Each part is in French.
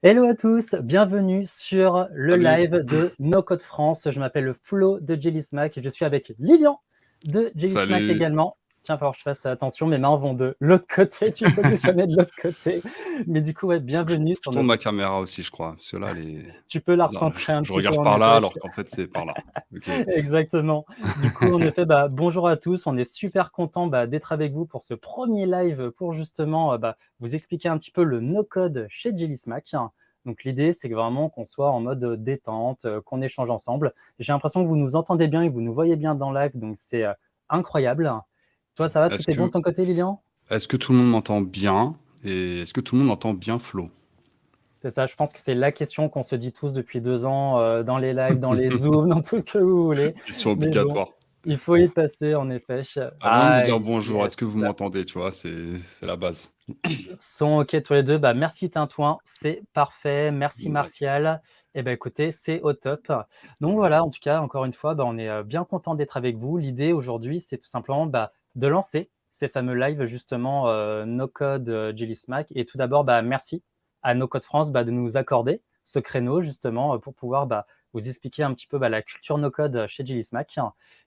Hello à tous, bienvenue sur le Salut, live de No Code France. Je m'appelle Flo de Jelly Smack et je suis avec Lilian de Jelly Smack salut. également. Tiens, il va falloir que je fasse attention, mes mains vont de l'autre côté, tu es positionné de l'autre côté. Mais du coup, ouais, Faut que je bienvenue je sur tourne notre... ma caméra aussi, je crois, parce que là, elle est Tu peux la bizarre. recentrer un Je petit peu regarde en par là, effet. alors qu'en fait, c'est par là. OK. Exactement. Du coup, en effet, bonjour à tous. On est super content d'être avec vous pour ce premier live pour justement vous expliquer un petit peu le no-code chez Jelly Smack. Donc l'idée, c'est que vraiment qu'on soit en mode détente, qu'on échange ensemble. J'ai l'impression que vous nous entendez bien et que vous nous voyez bien dans le live, donc c'est incroyable. Toi, ça va? Est-ce Tout est bon de que ton côté, Lilian? est-ce que tout le monde m'entend bien? Et est-ce que tout le monde entend bien Flo? C'est ça, je pense que c'est la question qu'on se dit tous depuis 2 ans, dans les lives, dans les Zooms, dans tout ce que vous voulez. Question Mais bon, obligatoire. il faut y passer en effet. Avant de vous dire bonjour, est-ce que Yes! vous m'entendez? Tu vois, c'est la base. Sont OK tous les 2. Merci Tintouin, c'est parfait. Merci Nice. Martial. Et ben écoutez, c'est au top. Donc voilà, en tout cas, encore une fois, on est, bien content d'être avec vous. L'idée aujourd'hui, c'est tout simplement, de lancer ces fameux lives justement, No Code, Jelly Smack et tout d'abord, merci à No Code France, de nous accorder ce créneau justement, pour pouvoir, vous expliquer un petit peu, la culture no code chez Jelly Smack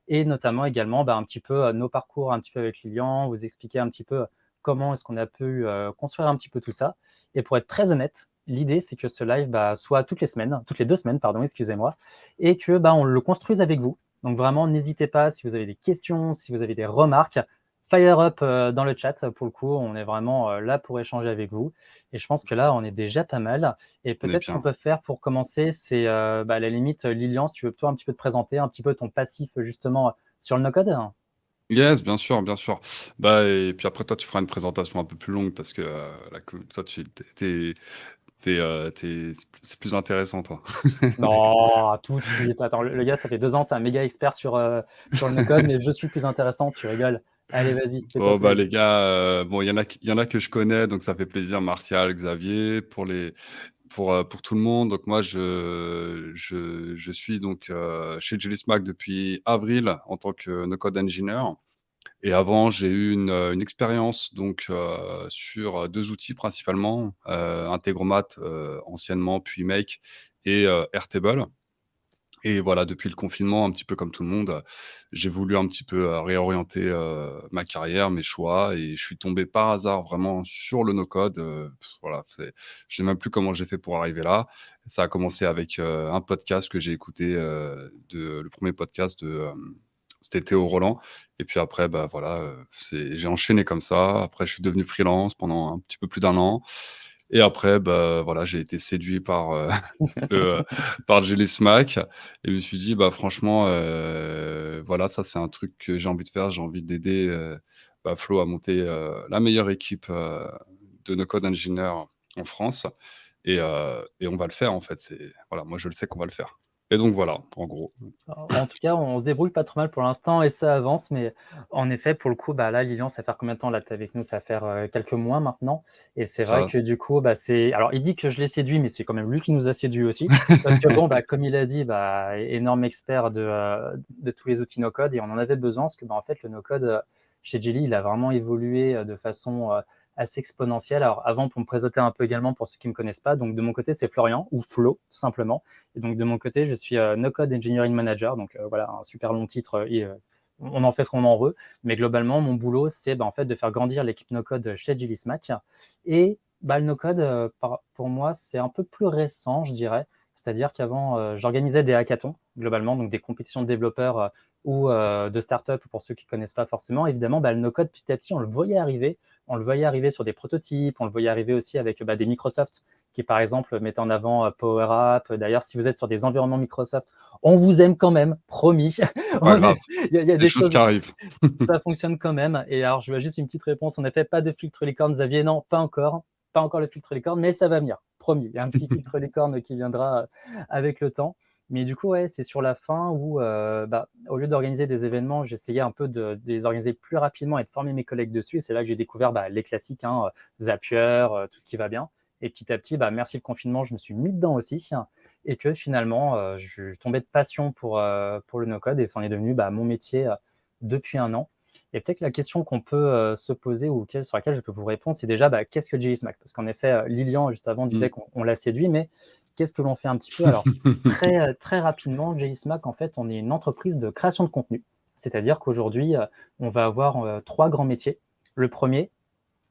et notamment également, un petit peu, nos parcours un petit peu avec Lilian, vous expliquer un petit peu comment est-ce qu'on a pu construire un petit peu tout ça. Et pour être très honnête, l'idée, c'est que ce live soit toutes les 2 semaines, pardon, excusez-moi, et que on le construise avec vous. Donc vraiment, n'hésitez pas si vous avez des questions, si vous avez des remarques, fire up dans le chat. Pour le coup, on est vraiment là pour échanger avec vous. Et je pense que là, on est déjà pas mal. Et On est peut-être ce qu'on bien. peut faire pour commencer, c'est à la limite, Lilian, si tu veux toi un petit peu te présenter, un petit peu ton passif justement sur le no-code. Yes, bien sûr, bien sûr. Bah et puis après toi, tu feras une présentation un peu plus longue parce que, là, que toi, c'est plus intéressant, toi. Non, tout de suite. Attends, le gars, ça fait 2 ans, c'est un méga expert sur le no-code, mais je suis plus intéressant, tu rigoles. Allez, vas-y, fais-toi Bon, bah, plaisir. les gars, bon, il y en a que je connais, donc ça fait plaisir. Martial, Xavier, pour tout le monde. Donc moi, je suis donc, chez Jelly Smack depuis avril en tant que no code engineer et avant, j'ai eu une expérience donc, sur 2 outils principalement, Integromat, anciennement, puis Make et Airtable. Et voilà, depuis le confinement, un petit peu comme tout le monde, j'ai voulu un petit peu, réorienter, ma carrière, mes choix et je suis tombé par hasard vraiment sur le no-code, voilà, je sais même plus comment j'ai fait pour arriver là. Ça a commencé avec, un podcast que j'ai écouté, le premier podcast c'était Théo Roland et puis après, bah, voilà, j'ai enchaîné comme ça. Après, je suis devenu freelance pendant un petit peu plus d'un an et après, bah, voilà, j'ai été séduit par, le, par Jelly Smack et je me suis dit: «Bah, franchement, voilà, ça, c'est un truc que j'ai envie de faire. J'ai envie d'aider, Flo à monter, la meilleure équipe, de no code engineer en France et on va le faire, en fait». Voilà, moi, je le sais qu'on va le faire et donc voilà, en gros. En tout cas, on se débrouille pas trop mal pour l'instant et ça avance, mais en effet, pour le coup, là, Lilian, ça fait combien de temps là tu es avec nous? Ça va faire, quelques mois maintenant et c'est vrai Ça que du coup, c'est alors il dit que je l'ai séduit, mais c'est quand même lui qui nous a séduits aussi. Parce que bon, comme il a dit, énorme expert de tous les outils no-code et on en avait besoin parce que, en fait, le no-code, chez Jelly, il a vraiment évolué, de façon, assez exponentielle. Alors avant, pour me présenter un peu également pour ceux qui me connaissent pas, donc de mon côté, c'est Florian ou Flo, tout simplement. Et donc de mon côté, je suis No Code Engineering Manager, donc voilà, un super long titre et on en fait ce qu'on en veut. Mais globalement, mon boulot, c'est en fait de faire grandir l'équipe No Code chez Jelly Smack. Et le No Code, pour moi, c'est un peu plus récent, je dirais. C'est-à-dire qu'avant, j'organisais des hackathons, globalement, donc des compétitions de développeurs ou de startups pour ceux qui ne connaissent pas forcément. Évidemment, le no code, petit à petit, on le voyait arriver. On le voyait arriver sur des prototypes, on le voyait arriver aussi avec des Microsoft qui, par exemple, mettent en avant Power App. D'ailleurs, si vous êtes sur des environnements Microsoft, on vous aime quand même, promis. C'est pas grave, Il y a des des choses qui choses, arrivent. ça fonctionne quand même. Et alors, je veux juste une petite réponse. En effet, pas de filtre licorne, Xavier. Non, pas encore. Pas encore le filtre licorne, mais ça va venir. Promis. Il y a un petit filtre licorne qui viendra avec le temps. Mais du coup, ouais, c'est sur la fin où, au lieu d'organiser des événements, j'essayais un peu de les organiser plus rapidement et de former mes collègues dessus. Et c'est là que j'ai découvert les classiques, hein, Zapier, tout ce qui va bien. Et petit à petit, merci le confinement, je me suis mis dedans aussi. Et que finalement, je suis tombé de passion pour le no-code et c'en est devenu mon métier depuis un an. Et peut-être que la question qu'on peut se poser ou sur laquelle je peux vous répondre, c'est déjà bah, qu'est-ce que JSmack? Parce qu'en effet, Lilian, juste avant, disait Mmh. qu'on l'a séduit, mais qu'est-ce que l'on fait un petit peu? Alors, très rapidement, JSmack, en fait, on est une entreprise de création de contenu. C'est-à-dire qu'aujourd'hui, on va avoir trois grands métiers. Le premier,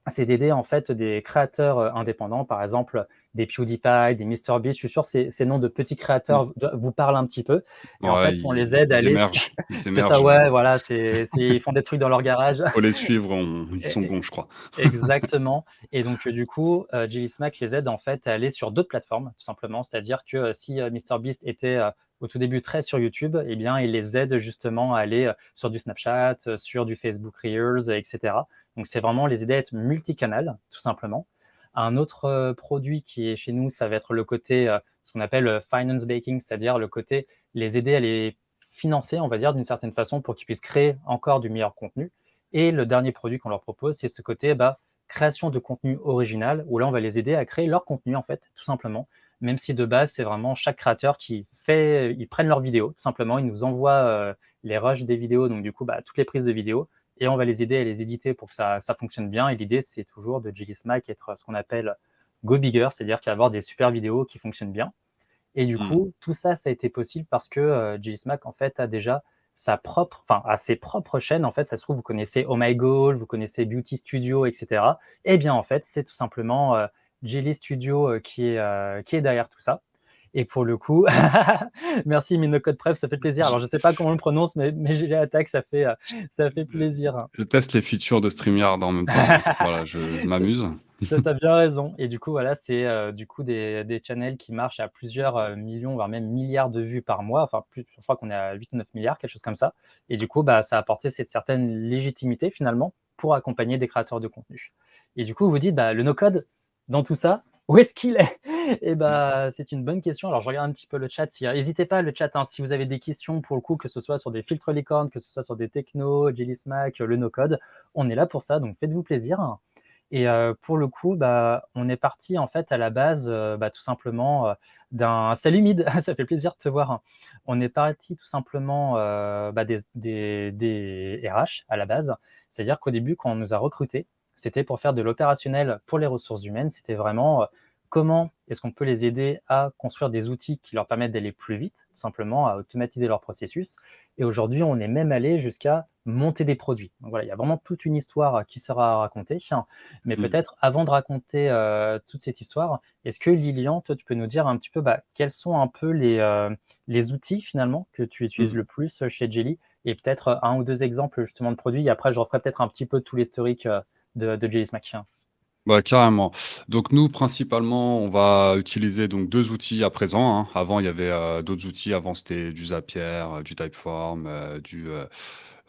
c'est d'aider en fait des créateurs indépendants, par exemple des PewDiePie, des MrBeast. Je suis sûr que ces noms de petits créateurs vous parlent un petit peu. Et en Ouais, fait, on les aide à ils aller. émergent, ils C'est ça, émergent. ouais, voilà, ils font des trucs dans leur garage. Faut les suivre, ils sont Et- bons, je crois. Exactement. Et donc, du coup, Jelly Smack les aide en fait à aller sur d'autres plateformes, tout simplement. C'est-à-dire que si MrBeast était au tout début très sur YouTube, eh bien, il les aide justement à aller sur du Snapchat, sur du Facebook Reels, etc. Donc, c'est vraiment les aider à être multicanal, tout simplement. Un autre produit qui est chez nous, ça va être le côté, ce qu'on appelle finance baking, c'est-à-dire le côté les aider à les financer, on va dire, d'une certaine façon, pour qu'ils puissent créer encore du meilleur contenu. Et le dernier produit qu'on leur propose, c'est ce côté bah, création de contenu original, où là, on va les aider à créer leur contenu, en fait, tout simplement. Même si de base, c'est vraiment chaque créateur qui fait, ils prennent leurs vidéos, tout simplement, ils nous envoient les rushs des vidéos, donc du coup, bah, toutes les prises de vidéos, et on va les aider à les éditer pour que ça fonctionne bien. Et l'idée, c'est toujours de Jelly Smack être ce qu'on appelle go bigger, c'est-à-dire qu'avoir des super vidéos qui fonctionnent bien. Et du Mmh. coup, tout ça, ça a été possible parce que JSmack, en fait, a déjà a ses propres chaînes. En fait, ça se trouve, vous connaissez Oh My Goal, vous connaissez Beauty Studio, etc. Eh bien, en fait, c'est tout simplement Jelly Studio qui est derrière tout ça. Et pour le coup, merci Minocode Pref, ça fait plaisir. Alors, je ne sais pas comment on le prononce, mais Jelly Attack, ça fait plaisir. Je teste les features de StreamYard en même temps. Voilà, je m'amuse. Tu as bien raison. Et du coup, voilà, c'est du coup des channels qui marchent à plusieurs millions, voire même milliards de vues par mois. Enfin, plus, je crois qu'on est à 8 ou 9 milliards, quelque chose comme ça. Et du coup, bah, ça a apporté cette certaine légitimité finalement pour accompagner des créateurs de contenu. Et du coup, vous vous dites, bah, le no-code, dans tout ça, où est-ce qu'il est? Et bah, c'est une bonne question. Alors, je regarde un petit peu le chat. N'hésitez pas, le chat, hein, si vous avez des questions pour le coup, que ce soit sur des filtres licornes, que ce soit sur des technos, Jelly Smack, le no-code, on est là pour ça. Donc, faites-vous plaisir. Et pour le coup, bah, on est parti en fait à la base, bah, tout simplement d'un salut Mid, ça fait plaisir de te voir. On est parti tout simplement bah, des RH à la base. C'est-à-dire qu'au début, quand on nous a recrutés, c'était pour faire de l'opérationnel pour les ressources humaines. C'était vraiment comment est-ce qu'on peut les aider à construire des outils qui leur permettent d'aller plus vite, tout simplement à automatiser leur processus. Et aujourd'hui, on est même allé jusqu'à monter des produits. Donc voilà, il y a vraiment toute une histoire qui sera racontée. Mais Mmh. peut-être avant de raconter toute cette histoire, est-ce que Lilian, toi, tu peux nous dire un petit peu bah, quels sont un peu les outils finalement que tu utilises Mmh. le plus chez Jelly et peut-être un ou deux exemples justement de produits. Et après, je referai peut-être un petit peu tout l'historique de Jelly Smack. Bah, carrément. Donc nous, principalement, on va utiliser donc 2 outils à présent, hein. Avant, il y avait, d'autres outils. Avant, c'était du Zapier, du Typeform,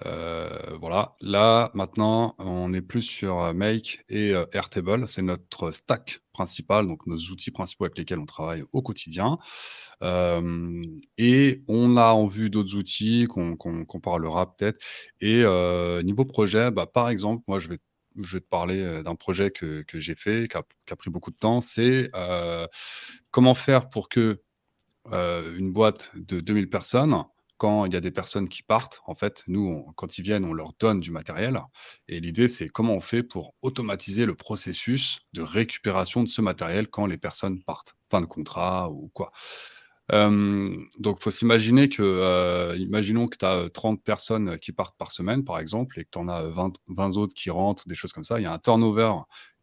voilà. Là, maintenant, on est plus sur, Make et Airtable. C'est notre stack principal, donc nos outils principaux avec lesquels on travaille au quotidien. Et on a en vue d'autres outils qu'on parlera peut-être. Et niveau projet, bah, par exemple, moi, je vais te parler, d'un projet que j'ai fait, qui a pris beaucoup de temps. C'est, comment faire pour que, une boîte de 2000 personnes, quand il y a des personnes qui partent, en fait, nous, quand ils viennent, on leur donne du matériel et l'idée, c'est comment on fait pour automatiser le processus de récupération de ce matériel quand les personnes partent, fin de contrat ou quoi. Donc faut s'imaginer que, imaginons que tu as, 30 personnes qui partent par semaine, par exemple, et que tu en as 20 autres qui rentrent, des choses comme ça. Il y a un turnover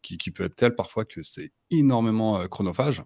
qui peut être tel parfois que c'est énormément, chronophage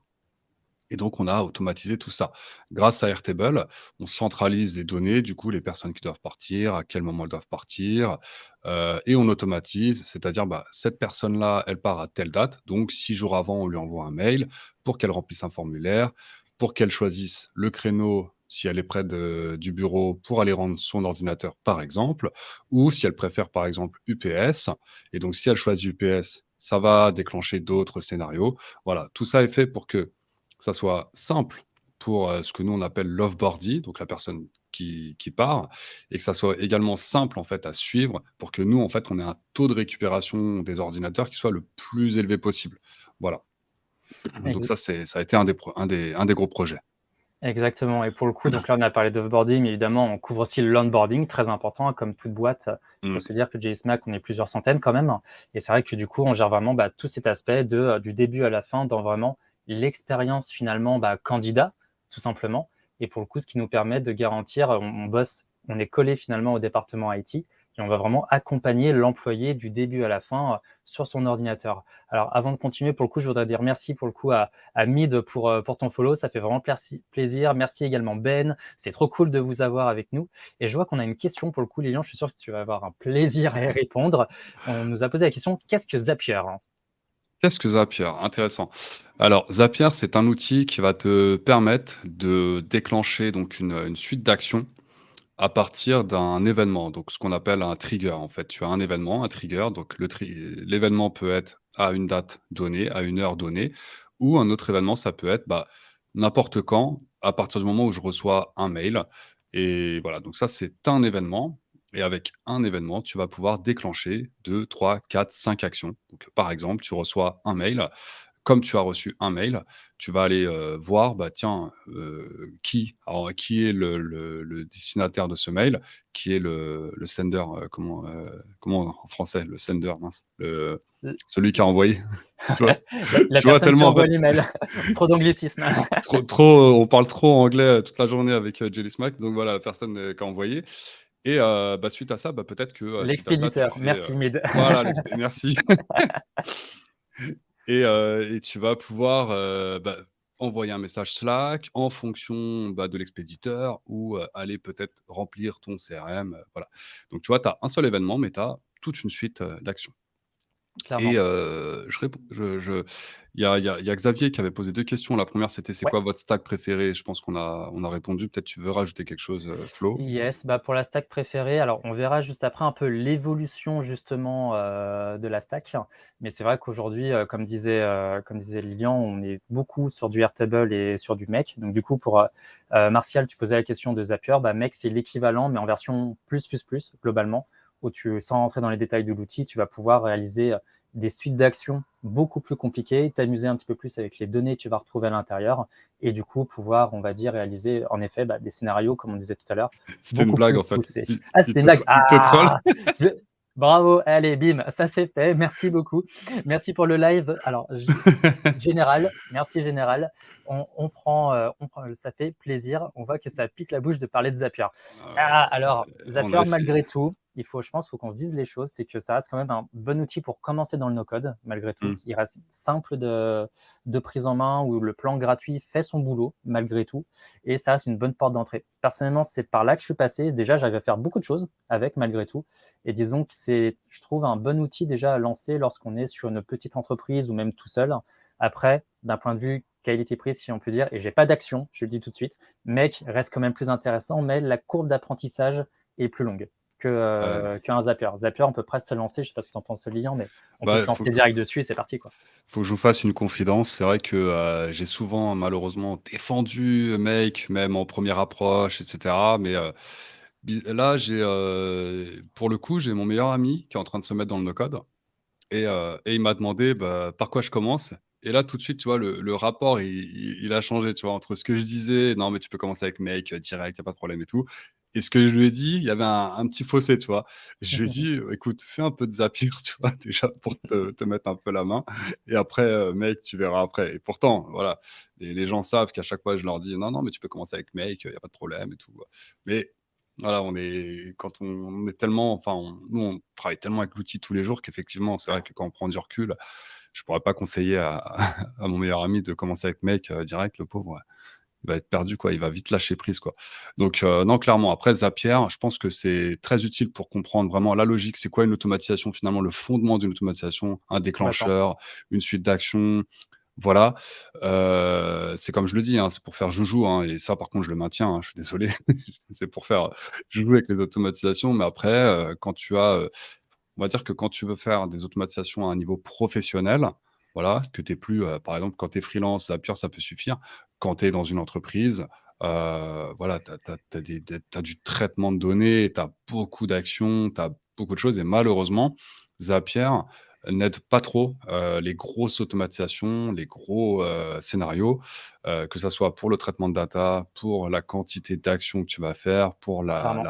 et donc on a automatisé tout ça. Grâce à Airtable, on centralise les données, du coup, les personnes qui doivent partir, à quel moment elles doivent partir, et on automatise. C'est-à-dire, bah, cette personne-là, elle part à telle date, donc 6 jours avant, on lui envoie un mail pour qu'elle remplisse un formulaire, pour qu'elle choisisse le créneau, si elle est près du bureau, pour aller rendre son ordinateur, par exemple, ou si elle préfère, par exemple, UPS. Et donc si elle choisit UPS, ça va déclencher d'autres scénarios. Voilà, tout ça est fait pour que ça soit simple pour, ce que nous on appelle l'offboarding, donc la personne qui part et que ça soit également simple, en fait, à suivre pour que nous, en fait, on ait un taux de récupération des ordinateurs qui soit le plus élevé possible. Voilà. Donc ça a été un des gros projets. Exactement et pour le coup, donc là, on a parlé d'offboarding, mais évidemment, on couvre aussi l'onboarding, très important, comme toute boîte. Il faut Mmh. se dire que JSMac, on est plusieurs centaines quand même et c'est vrai que du coup, on gère vraiment, tout cet aspect du début à la fin dans vraiment l'expérience finalement, candidat, tout simplement et pour le coup, ce qui nous permet de garantir, on bosse, on est collé finalement au département IT et on va vraiment accompagner l'employé du début à la fin, sur son ordinateur. Alors avant de continuer, pour le coup, je voudrais dire merci pour le coup à Mid pour ton follow. Ça fait vraiment plaisir. Merci également Ben. C'est trop cool de vous avoir avec nous. Et je vois qu'on a une question pour le coup, Lilian. Je suis sûr que tu vas avoir un plaisir à y répondre. On nous a posé la question, qu'est-ce que Zapier? Qu'est-ce que Zapier? Intéressant. Alors Zapier, c'est un outil qui va te permettre de déclencher donc une suite d'actions à partir d'un événement, donc ce qu'on appelle un trigger, en fait. Tu as un événement, un trigger, donc l'événement peut être à une date donnée, à une heure donnée, ou un autre événement, ça peut être, n'importe quand, à partir du moment où je reçois un mail et voilà, donc ça, c'est un événement et avec un événement, tu vas pouvoir déclencher 2, 3, 4, 5 actions. Donc par exemple, tu reçois un mail, comme tu as reçu un mail, tu vas aller, voir, tiens, qui est le destinataire de ce mail? Qui est le sender, comment en français? Le sender, mince, celui qui a envoyé, tu vois? La Tu vois personne qui tellement en envoie fait, l'email. Trop d'anglicisme. on parle trop anglais, toute la journée avec, Jelly Smack, donc voilà, la personne, qui a envoyé et suite à ça, peut-être que, suite à ça, tu L'expéditeur. fais, Merci Mid. voilà, merci. Et tu vas pouvoir, envoyer un message Slack en fonction, de l'expéditeur ou, aller peut-être remplir ton CRM, voilà. Donc tu vois, tu as un seul événement, mais tu as toute une suite, d'actions. Et Clairement. je réponds je il y a Xavier qui avait posé 2 questions. La première c'était: «C'est Ouais. quoi votre stack préféré?» Je pense qu'on a répondu. Peut-être tu veux rajouter quelque chose, Flo? Yes, pour la stack préférée, alors on verra juste après un peu l'évolution justement, de la stack. Mais c'est vrai qu'aujourd'hui, comme disait Lilian, on est beaucoup sur du Airtable et sur du Make. Donc du coup pour, Martial, tu posais la question de Zapier, Make c'est l'équivalent mais en version plus globalement, où sans rentrer dans les détails de l'outil, tu vas pouvoir réaliser, des suites d'actions beaucoup plus compliquées, t'amuser un petit peu plus avec les données que tu vas retrouver à l'intérieur et du coup pouvoir, on va dire, réaliser en effet, des scénarios, comme on disait tout à l'heure, C'était une beaucoup blague plus en fait. poussés. Il Ah, il c'était une te tro blague. il te troll. Ah! Je bravo, allez bim, ça c'est fait. Merci beaucoup. Merci pour le live. Alors Général, merci Général. On prend, ça fait plaisir. On voit que ça pique la bouche de parler de Zapier. Ah ouais, Ah, alors on a Zapier, essayé. malgré tout, je pense qu'on se dise les choses, c'est que ça reste quand même un bon outil pour commencer dans le no-code, malgré tout. Mmh. Il reste simple de prise en main, où le plan gratuit fait son boulot, malgré tout, et ça, c'est une bonne porte d'entrée. Personnellement, c'est par là que je suis passé. Déjà, j'arrive à faire beaucoup de choses avec, malgré tout, et disons que c'est, je trouve, un bon outil déjà à lancer lorsqu'on est sur une petite entreprise ou même tout seul. Après, d'un point de vue qualité-prix, si on peut dire, et j'ai pas d'action, je le dis tout de suite, Mec reste quand même plus intéressant, mais la courbe d'apprentissage est plus longue Ouais. qu'un Zapier. Zapier, on peut presque se lancer, je sais pas ce que tu en penses, Lilian, mais on peut se Faut lancer que direct dessus et c'est parti, quoi. faut que je vous fasse une confidence. C'est vrai que, j'ai souvent malheureusement défendu Make, même en première approche et cetera. Mais, là, pour le coup, j'ai mon meilleur ami qui est en train de se mettre dans le no-code et il m'a demandé, par quoi je commence et là, tout de suite, tu vois, le rapport, il a changé, tu vois? Entre ce que je disais: «Non, mais tu peux commencer avec Make, direct, il y a pas de problème et tout» et ce que je lui ai dit, il y avait un petit fossé, tu vois? Je lui ai dit: «Écoute, fais un peu de Zapier, tu vois, déjà pour te mettre un peu la main et après, Make, tu verras après» et pourtant, voilà, les gens savent qu'à chaque fois, je leur dis: «Non, non, mais tu peux commencer avec Make, il y a pas de problème et tout», mais voilà, quand on est tellement enfin, nous, on travaille tellement avec l'outil tous les jours qu'effectivement, c'est vrai que quand on prend du recul, je pourrais pas conseiller à à mon meilleur ami de commencer avec Make, direct. Le pauvre, ouais, il va être perdu, quoi. Il va vite lâcher prise, quoi. Donc non, clairement. Après Zapier, je pense que c'est très utile pour comprendre vraiment la logique. C'est quoi une automatisation, finalement, le fondement d'une automatisation, un Complètement. déclencheur, une suite d'actions. Voilà, c'est comme je le dis, hein, c'est pour faire joujou, hein et ça par contre je le maintiens, hein, je suis désolé. C'est pour faire, joujou avec les automatisations, mais après, quand tu as, on va dire que quand tu veux faire des automatisations à un niveau professionnel, voilà, que tu es plus, par exemple quand tu es freelance, Zapier ça peut suffire. Quand tu es dans une entreprise, voilà, tu as du traitement de données, tu as beaucoup d'actions, tu as beaucoup de choses et malheureusement, Zapier, n'aide pas trop les grosses automatisations, les gros scénarios, que ça soit pour le traitement de data, pour la quantité d'actions que tu vas faire, pour clairement.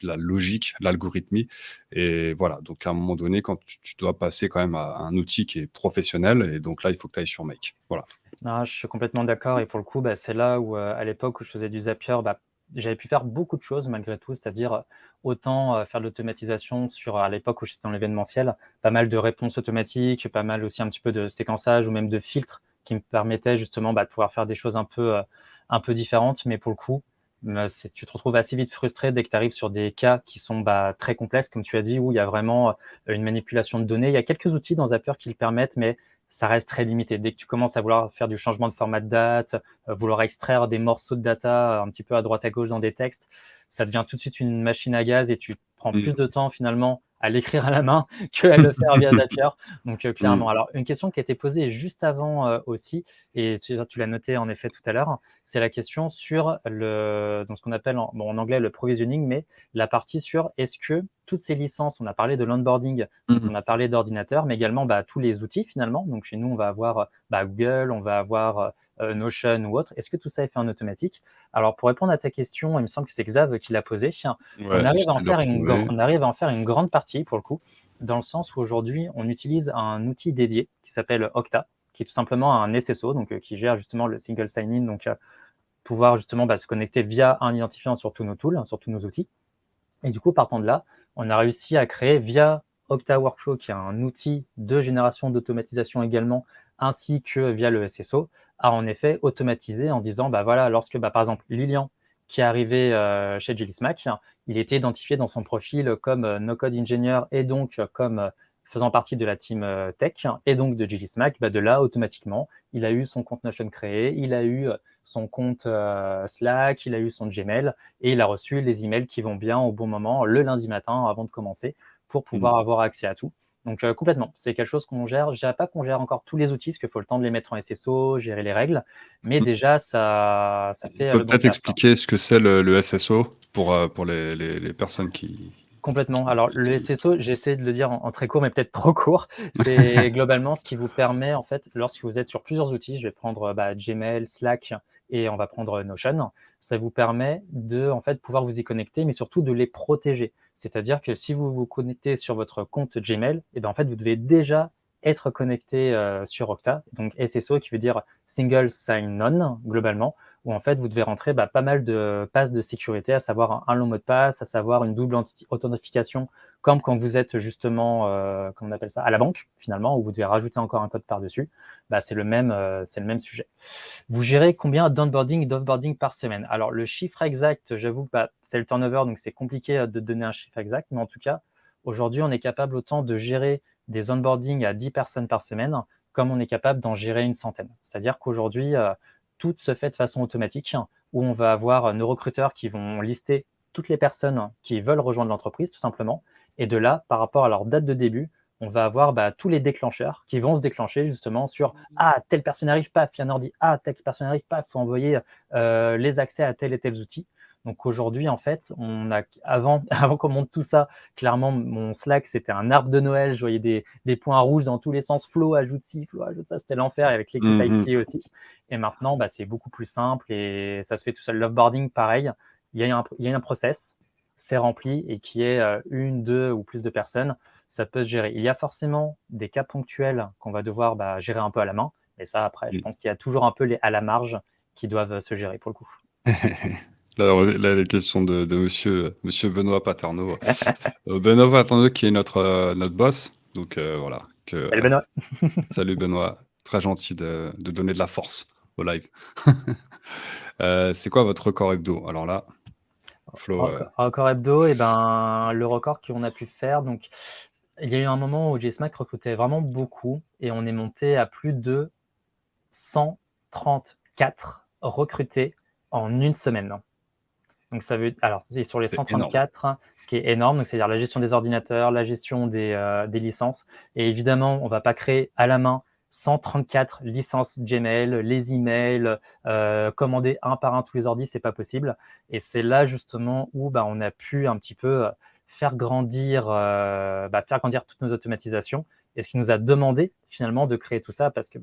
la logique, l'algorithmie. Et voilà, donc à un moment donné, quand tu dois passer quand même à un outil qui est professionnel, et donc là, il faut que tu ailles sur Make. Voilà. Non, je suis complètement d'accord et pour le coup, bah, c'est là où, à l'époque où je faisais du Zapier, bah, j'avais pu faire beaucoup de choses malgré tout. C'est-à-dire, autant, faire de l'automatisation sur à l'époque où j'étais dans l'événementiel, pas mal de réponses automatiques, pas mal aussi un petit peu de séquençage ou même de filtres qui me permettaient justement, bah, de pouvoir faire des choses un peu différentes. Mais pour le coup, c'est tu te retrouves assez vite frustré dès que tu arrives sur des cas qui sont, bah, très complexes, comme tu as dit, où il y a vraiment, une manipulation de données. Il y a quelques outils dans Zapier qui le permettent, mais ça reste très limité. Dès que tu commences à vouloir faire du changement de format de date, vouloir extraire des morceaux de data un petit peu à droite à gauche dans des textes, ça devient tout de suite une machine à gaz et tu prends plus Mmh. de temps finalement à l'écrire à la main qu'à le faire via Zapier. Donc clairement. Mmh. Alors une question qui a été posée juste avant, aussi et tu l'as noté en effet tout à l'heure, c'est la question sur le donc ce qu'on appelle en anglais le provisioning, mais la partie sur est-ce que toutes ces licences, on a parlé de l'onboarding, donc Mmh. on a parlé d'ordinateur, mais également, bah, tous les outils finalement. Donc chez nous, on va avoir, bah, Google, on va avoir, Notion ou autre. Est-ce que tout ça est fait en automatique? Alors pour répondre à ta question, il me semble que c'est Xav qui l'a posée. On Ouais, arrive à j'essaie en de le faire retrouver. on arrive à en faire une grande partie pour le coup, dans le sens où aujourd'hui, on utilise un outil dédié qui s'appelle Okta, qui est tout simplement un SSO, donc qui gère justement le single sign-in, donc pouvoir justement, bah, se connecter via un identifiant sur tous nos tools, sur tous nos outils. Et du coup, partant de là, on a réussi à créer via Okta Workflow, qui est un outil de génération d'automatisation également, ainsi que via le SSO, à en effet automatiser en disant, bah voilà, lorsque bah, par exemple Lilian, qui est arrivé chez Smack, il était identifié dans son profil comme no-code engineer et donc comme faisant partie de la team tech et donc de Smack, bah, de là, automatiquement, il a eu son compte Notion créé, il a eu son compte Slack, il a eu son Gmail, et il a reçu les emails qui vont bien au bon moment, le lundi matin avant de commencer, pour Mmh. pouvoir avoir accès à tout. Donc complètement, c'est quelque chose qu'on gère. Je dirais pas qu'on gère encore tous les outils, parce qu'il faut le temps de les mettre en SSO, gérer les règles, mais Mmh. déjà ça On fait peut le bon peut-être taf, hein. expliquer ce que c'est le SSO pour les personnes Complètement. Alors le qui SSO, j'ai essayé de le dire en très court, mais peut-être trop court. C'est globalement ce qui vous permet, en fait, lorsque vous êtes sur plusieurs outils, je vais prendre, bah, Gmail, Slack et on va prendre Notion. Ça vous permet de, en fait, pouvoir vous y connecter, mais surtout de les protéger. C'est-à-dire que si vous vous connectez sur votre compte Gmail, et ben, en fait, vous devez déjà être connecté, sur Okta, donc SSO qui veut dire Single Sign-On globalement, où en fait vous devez rentrer bah, pas mal de passes de sécurité, à savoir un long mot de passe, à savoir une double authentification, comme quand vous êtes justement, comment on appelle ça, à la banque finalement, où vous devez rajouter encore un code par-dessus. Bah, c'est le même sujet. Vous gérez combien d'onboarding et d'offboarding par semaine? Alors le chiffre exact, j'avoue que bah, c'est le turnover, donc c'est compliqué de donner un chiffre exact, mais en tout cas, aujourd'hui, on est capable autant de gérer des onboarding à 10 personnes par semaine, comme on est capable d'en gérer une centaine. C'est-à-dire qu'aujourd'hui, tout se fait de façon automatique, où on va avoir nos recruteurs qui vont lister toutes les personnes qui veulent rejoindre l'entreprise, tout simplement. Et de là, par rapport à leur date de début, on va avoir bah, tous les déclencheurs qui vont se déclencher justement sur ah, telle personne arrive, paf, il y a un ordi. Ah, telle personne arrive, paf, il faut envoyer les accès à tel et tel outil. Donc aujourd'hui, en fait, avant qu'on monte tout ça, clairement, mon Slack, c'était un arbre de Noël. Je voyais des points rouges dans tous les sens. Flo, ajoute ci, Flo, ajoute ça. C'était l'enfer, et avec l'équipe Mmh mh. IT aussi. Et maintenant, bah, c'est beaucoup plus simple et ça se fait tout seul. L'offboarding, pareil. Il y a un process, c'est rempli et qui est une, deux ou plus de personnes, ça peut se gérer. Il y a forcément des cas ponctuels qu'on va devoir bah, gérer un peu à la main. Et ça, après, je Mmh. pense qu'il y a toujours un peu à la marge qui doivent se gérer pour le coup. Là, les questions de monsieur Benoît Paterno. Benoît Paterno qui est notre boss, donc voilà, Salut Benoît. salut Benoît, très gentil de donner de la force au live. C'est quoi votre record hebdo? Alors là, Flo, Record hebdo, et ben, le record qu'on a pu faire, donc il y a eu un moment où JSmack recrutait vraiment beaucoup et on est monté à plus de 134 recrutés en une semaine. Donc ça veut alors et sur les c'est énorme. 134, ce qui est énorme, donc c'est-à-dire la gestion des ordinateurs, la gestion des licences, et évidemment, on va pas créer à la main 134 licences Gmail, les emails, commander un par un tous les ordis, c'est pas possible. Et c'est là justement où, bah, on a pu un petit peu, faire grandir toutes nos automatisations et ce qui nous a demandé finalement de créer tout ça parce que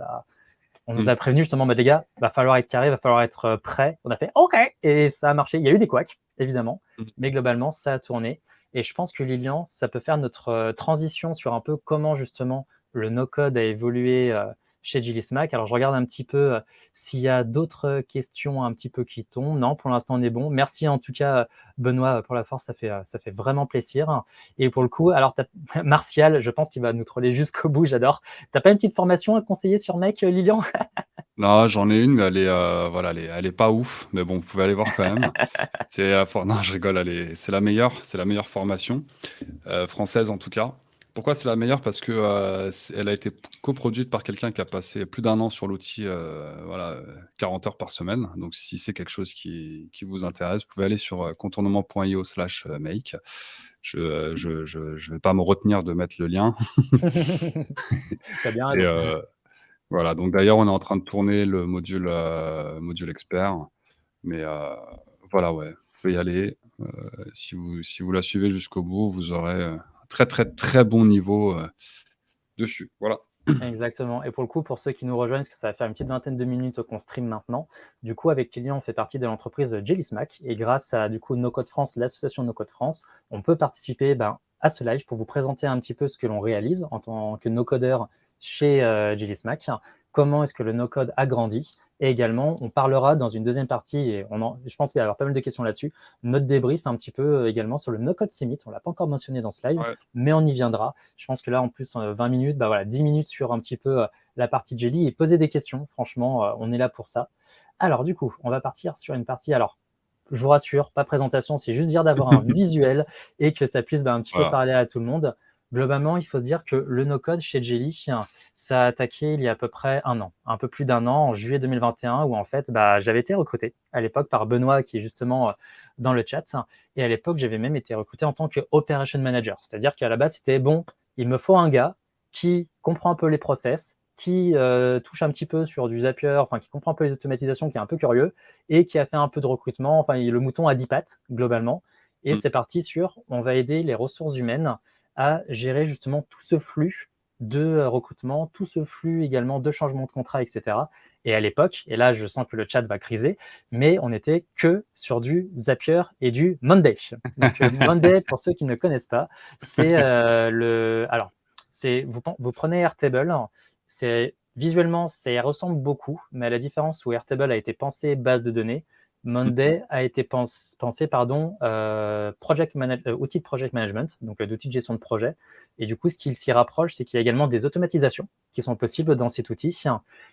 on nous Mm. a prévenu justement, les gars, va falloir être carré, va falloir être prêt. On a fait OK et ça a marché. Il y a eu des couacs, évidemment, Mm. mais globalement, ça a tourné. Et je pense que Lilian, ça peut faire notre transition sur un peu comment justement le no-code a évolué chez Gilismack. Alors, je regarde un petit peu s'il y a d'autres questions un petit peu qui tombent. Non, pour l'instant, on est bon. Merci en tout cas, Benoît, pour la force. Ça fait vraiment plaisir. Et pour le coup, alors, Martial, je pense qu'il va nous troller jusqu'au bout. J'adore. T'as pas une petite formation à conseiller sur Make, Lilian? Non, j'en ai une, mais voilà, elle est pas ouf. Mais bon, vous pouvez aller voir quand même. Non, je rigole, c'est la meilleure formation française en tout cas. Pourquoi c'est la meilleure? Parce que elle a été coproduite par quelqu'un qui a passé plus d'un an sur l'outil, voilà, 40 heures par semaine. Donc, si c'est quelque chose qui vous intéresse, vous pouvez aller sur contournement.io/make. Je vais pas me retenir de mettre le lien. T'as bien Et raison. voilà. Donc, d'ailleurs, on est en train de tourner le module expert. Mais voilà, ouais, vous pouvez y aller. Si vous la suivez jusqu'au bout, vous aurez un très, très, très bon niveau dessus. Voilà. Exactement. Et pour le coup, pour ceux qui nous rejoignent, parce que ça va faire une petite vingtaine de minutes qu'on stream maintenant, du coup, avec Kylian, on fait partie de l'entreprise Jellismack. Et grâce à du coup No Code France, l'association No Code France, on peut participer à ce live pour vous présenter un petit peu ce que l'on réalise en tant que no-codeur chez Jellismack, comment est-ce que le no-code a grandi. Et également, on parlera dans une deuxième partie, et je pense qu'il va y avoir pas mal de questions là-dessus, notre débrief un petit peu également sur le No-Code Summit. On ne l'a pas encore mentionné dans ce live, Ouais. mais on y viendra. Je pense que là, en plus, 20 minutes, voilà, 10 minutes sur un petit peu la partie Jelly et poser des questions. Franchement, on est là pour ça. Alors, du coup, on va partir sur une partie. Alors, je vous rassure, pas présentation, c'est juste dire d'avoir un visuel et que ça puisse un petit peu Voilà. parler à tout le monde. Globalement, il faut se dire que le no-code chez Jelly, ça a attaqué il y a à peu près un an, un peu plus d'un an, en juillet 2021, où en fait, j'avais été recruté à l'époque par Benoît, qui est justement dans le chat. Et à l'époque, j'avais même été recruté en tant que Operation Manager. C'est-à-dire qu'à la base, c'était bon, il me faut un gars qui comprend un peu les process, qui touche un petit peu sur du Zapier, enfin qui comprend un peu les automatisations, qui est un peu curieux et qui a fait un peu de recrutement. Enfin, le mouton a 10 pattes, globalement. Et Mm. c'est parti sur on va aider les ressources humaines à gérer justement tout ce flux de recrutement, tout ce flux également de changement de contrat, etc. Et à l'époque, et là je sens que le chat va criser, mais on n'était que sur du Zapier et du Monday. Donc Monday, pour ceux qui ne connaissent pas, c'est Alors, vous prenez Airtable, visuellement, ça ressemble beaucoup, mais à la différence où Airtable a été pensé base de données, Monday a été pensé outil de project management, donc d'outil de gestion de projet. Et du coup, ce qui s'y rapproche, c'est qu'il y a également des automatisations qui sont possibles dans cet outil.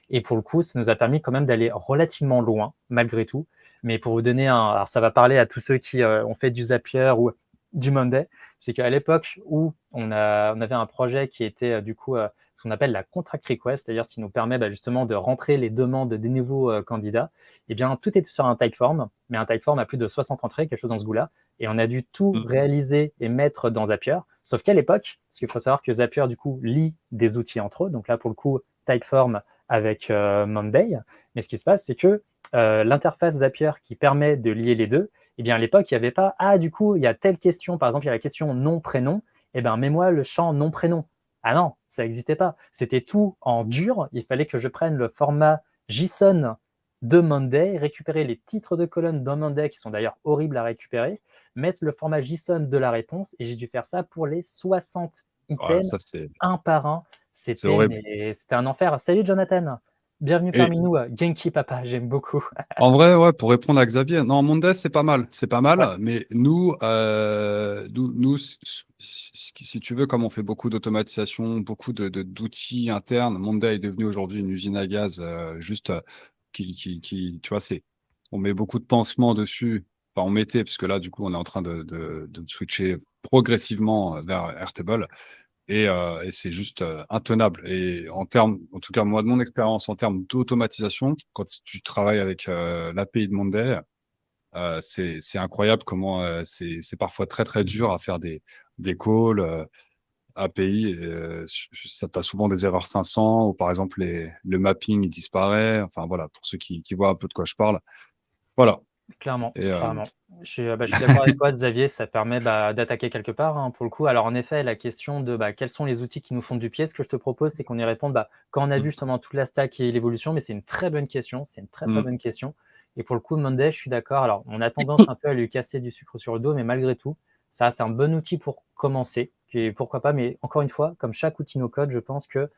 Et pour le coup, ça nous a permis quand même d'aller relativement loin, malgré tout. Mais pour vous donner alors ça va parler à tous ceux qui ont fait du Zapier ou du Monday, c'est qu'à l'époque où on avait un projet qui était du coup ce qu'on appelle la contract request, c'est-à-dire ce qui nous permet justement de rentrer les demandes des nouveaux candidats, eh bien, tout était sur un Typeform, mais un Typeform à plus de 60 entrées, quelque chose dans ce goût-là, et on a dû tout Mm. réaliser et mettre dans Zapier, sauf qu'à l'époque, parce qu'il faut savoir que Zapier, du coup, lie des outils entre eux, donc là, pour le coup, Typeform avec Monday, mais ce qui se passe, c'est que l'interface Zapier qui permet de lier les deux, eh bien, à l'époque, il n'y avait pas, du coup, il y a telle question, par exemple, il y a la question nom-prénom, eh bien, mets-moi le champ nom-prénom. Ah non, ça n'existait pas. C'était tout en dur. Il fallait que je prenne le format JSON de Monday, récupérer les titres de colonne dans Monday, qui sont d'ailleurs horribles à récupérer, mettre le format JSON de la réponse, et j'ai dû faire ça pour les 60 Ouais, items, ça, un par un. c'est horrible. C'était un enfer. Salut Jonathan, bienvenue Et parmi nous. Genki Papa, j'aime beaucoup. en vrai, ouais, pour répondre à Xavier, non, Monday, c'est pas mal. C'est pas Ouais. mal. Mais si tu veux, comme on fait beaucoup d'automatisation, beaucoup d'outils internes, Monday est devenu aujourd'hui une usine à gaz juste tu vois, on met beaucoup de pansements dessus. Enfin, on mettait, puisque là, du coup, on est en train de switcher progressivement vers Airtable. Et c'est juste intenable. Et en tout cas, moi, de mon expérience en termes d'automatisation, quand tu travailles avec l'API de Monday, c'est incroyable comment c'est parfois très, très dur à faire des calls API. Ça t'a souvent des erreurs 500 ou par exemple, le mapping il disparaît. Enfin, voilà, pour ceux qui voient un peu de quoi je parle. Voilà. Clairement, Et clairement. Je suis d'accord avec toi, Xavier, ça permet, d'attaquer quelque part, hein, pour le coup. Alors en effet, la question de, quels sont les outils qui nous font du pied? Ce que je te propose, c'est qu'on y réponde, quand on a vu mmh, justement toute la stack et l'évolution, mais c'est une très bonne question, c'est une très, très mmh, bonne question et pour le coup, Monday, je suis d'accord. Alors on a tendance un peu à lui casser du sucre sur le dos, mais malgré tout, ça reste un bon outil pour commencer et pourquoi pas, mais encore une fois, comme chaque outil no code, je pense que,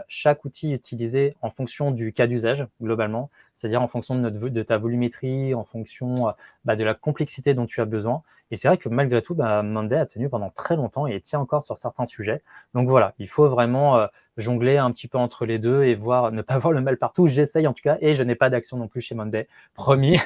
chaque outil est utilisé en fonction du cas d'usage, globalement. C'est-à-dire en fonction de ta volumétrie, en fonction, de la complexité dont tu as besoin. Et c'est vrai que malgré tout, Monday a tenu pendant très longtemps et tient encore sur certains sujets. Donc voilà, il faut vraiment jongler un petit peu entre les deux et voir, ne pas voir le mal partout. J'essaye en tout cas, et je n'ai pas d'action non plus chez Monday, promis.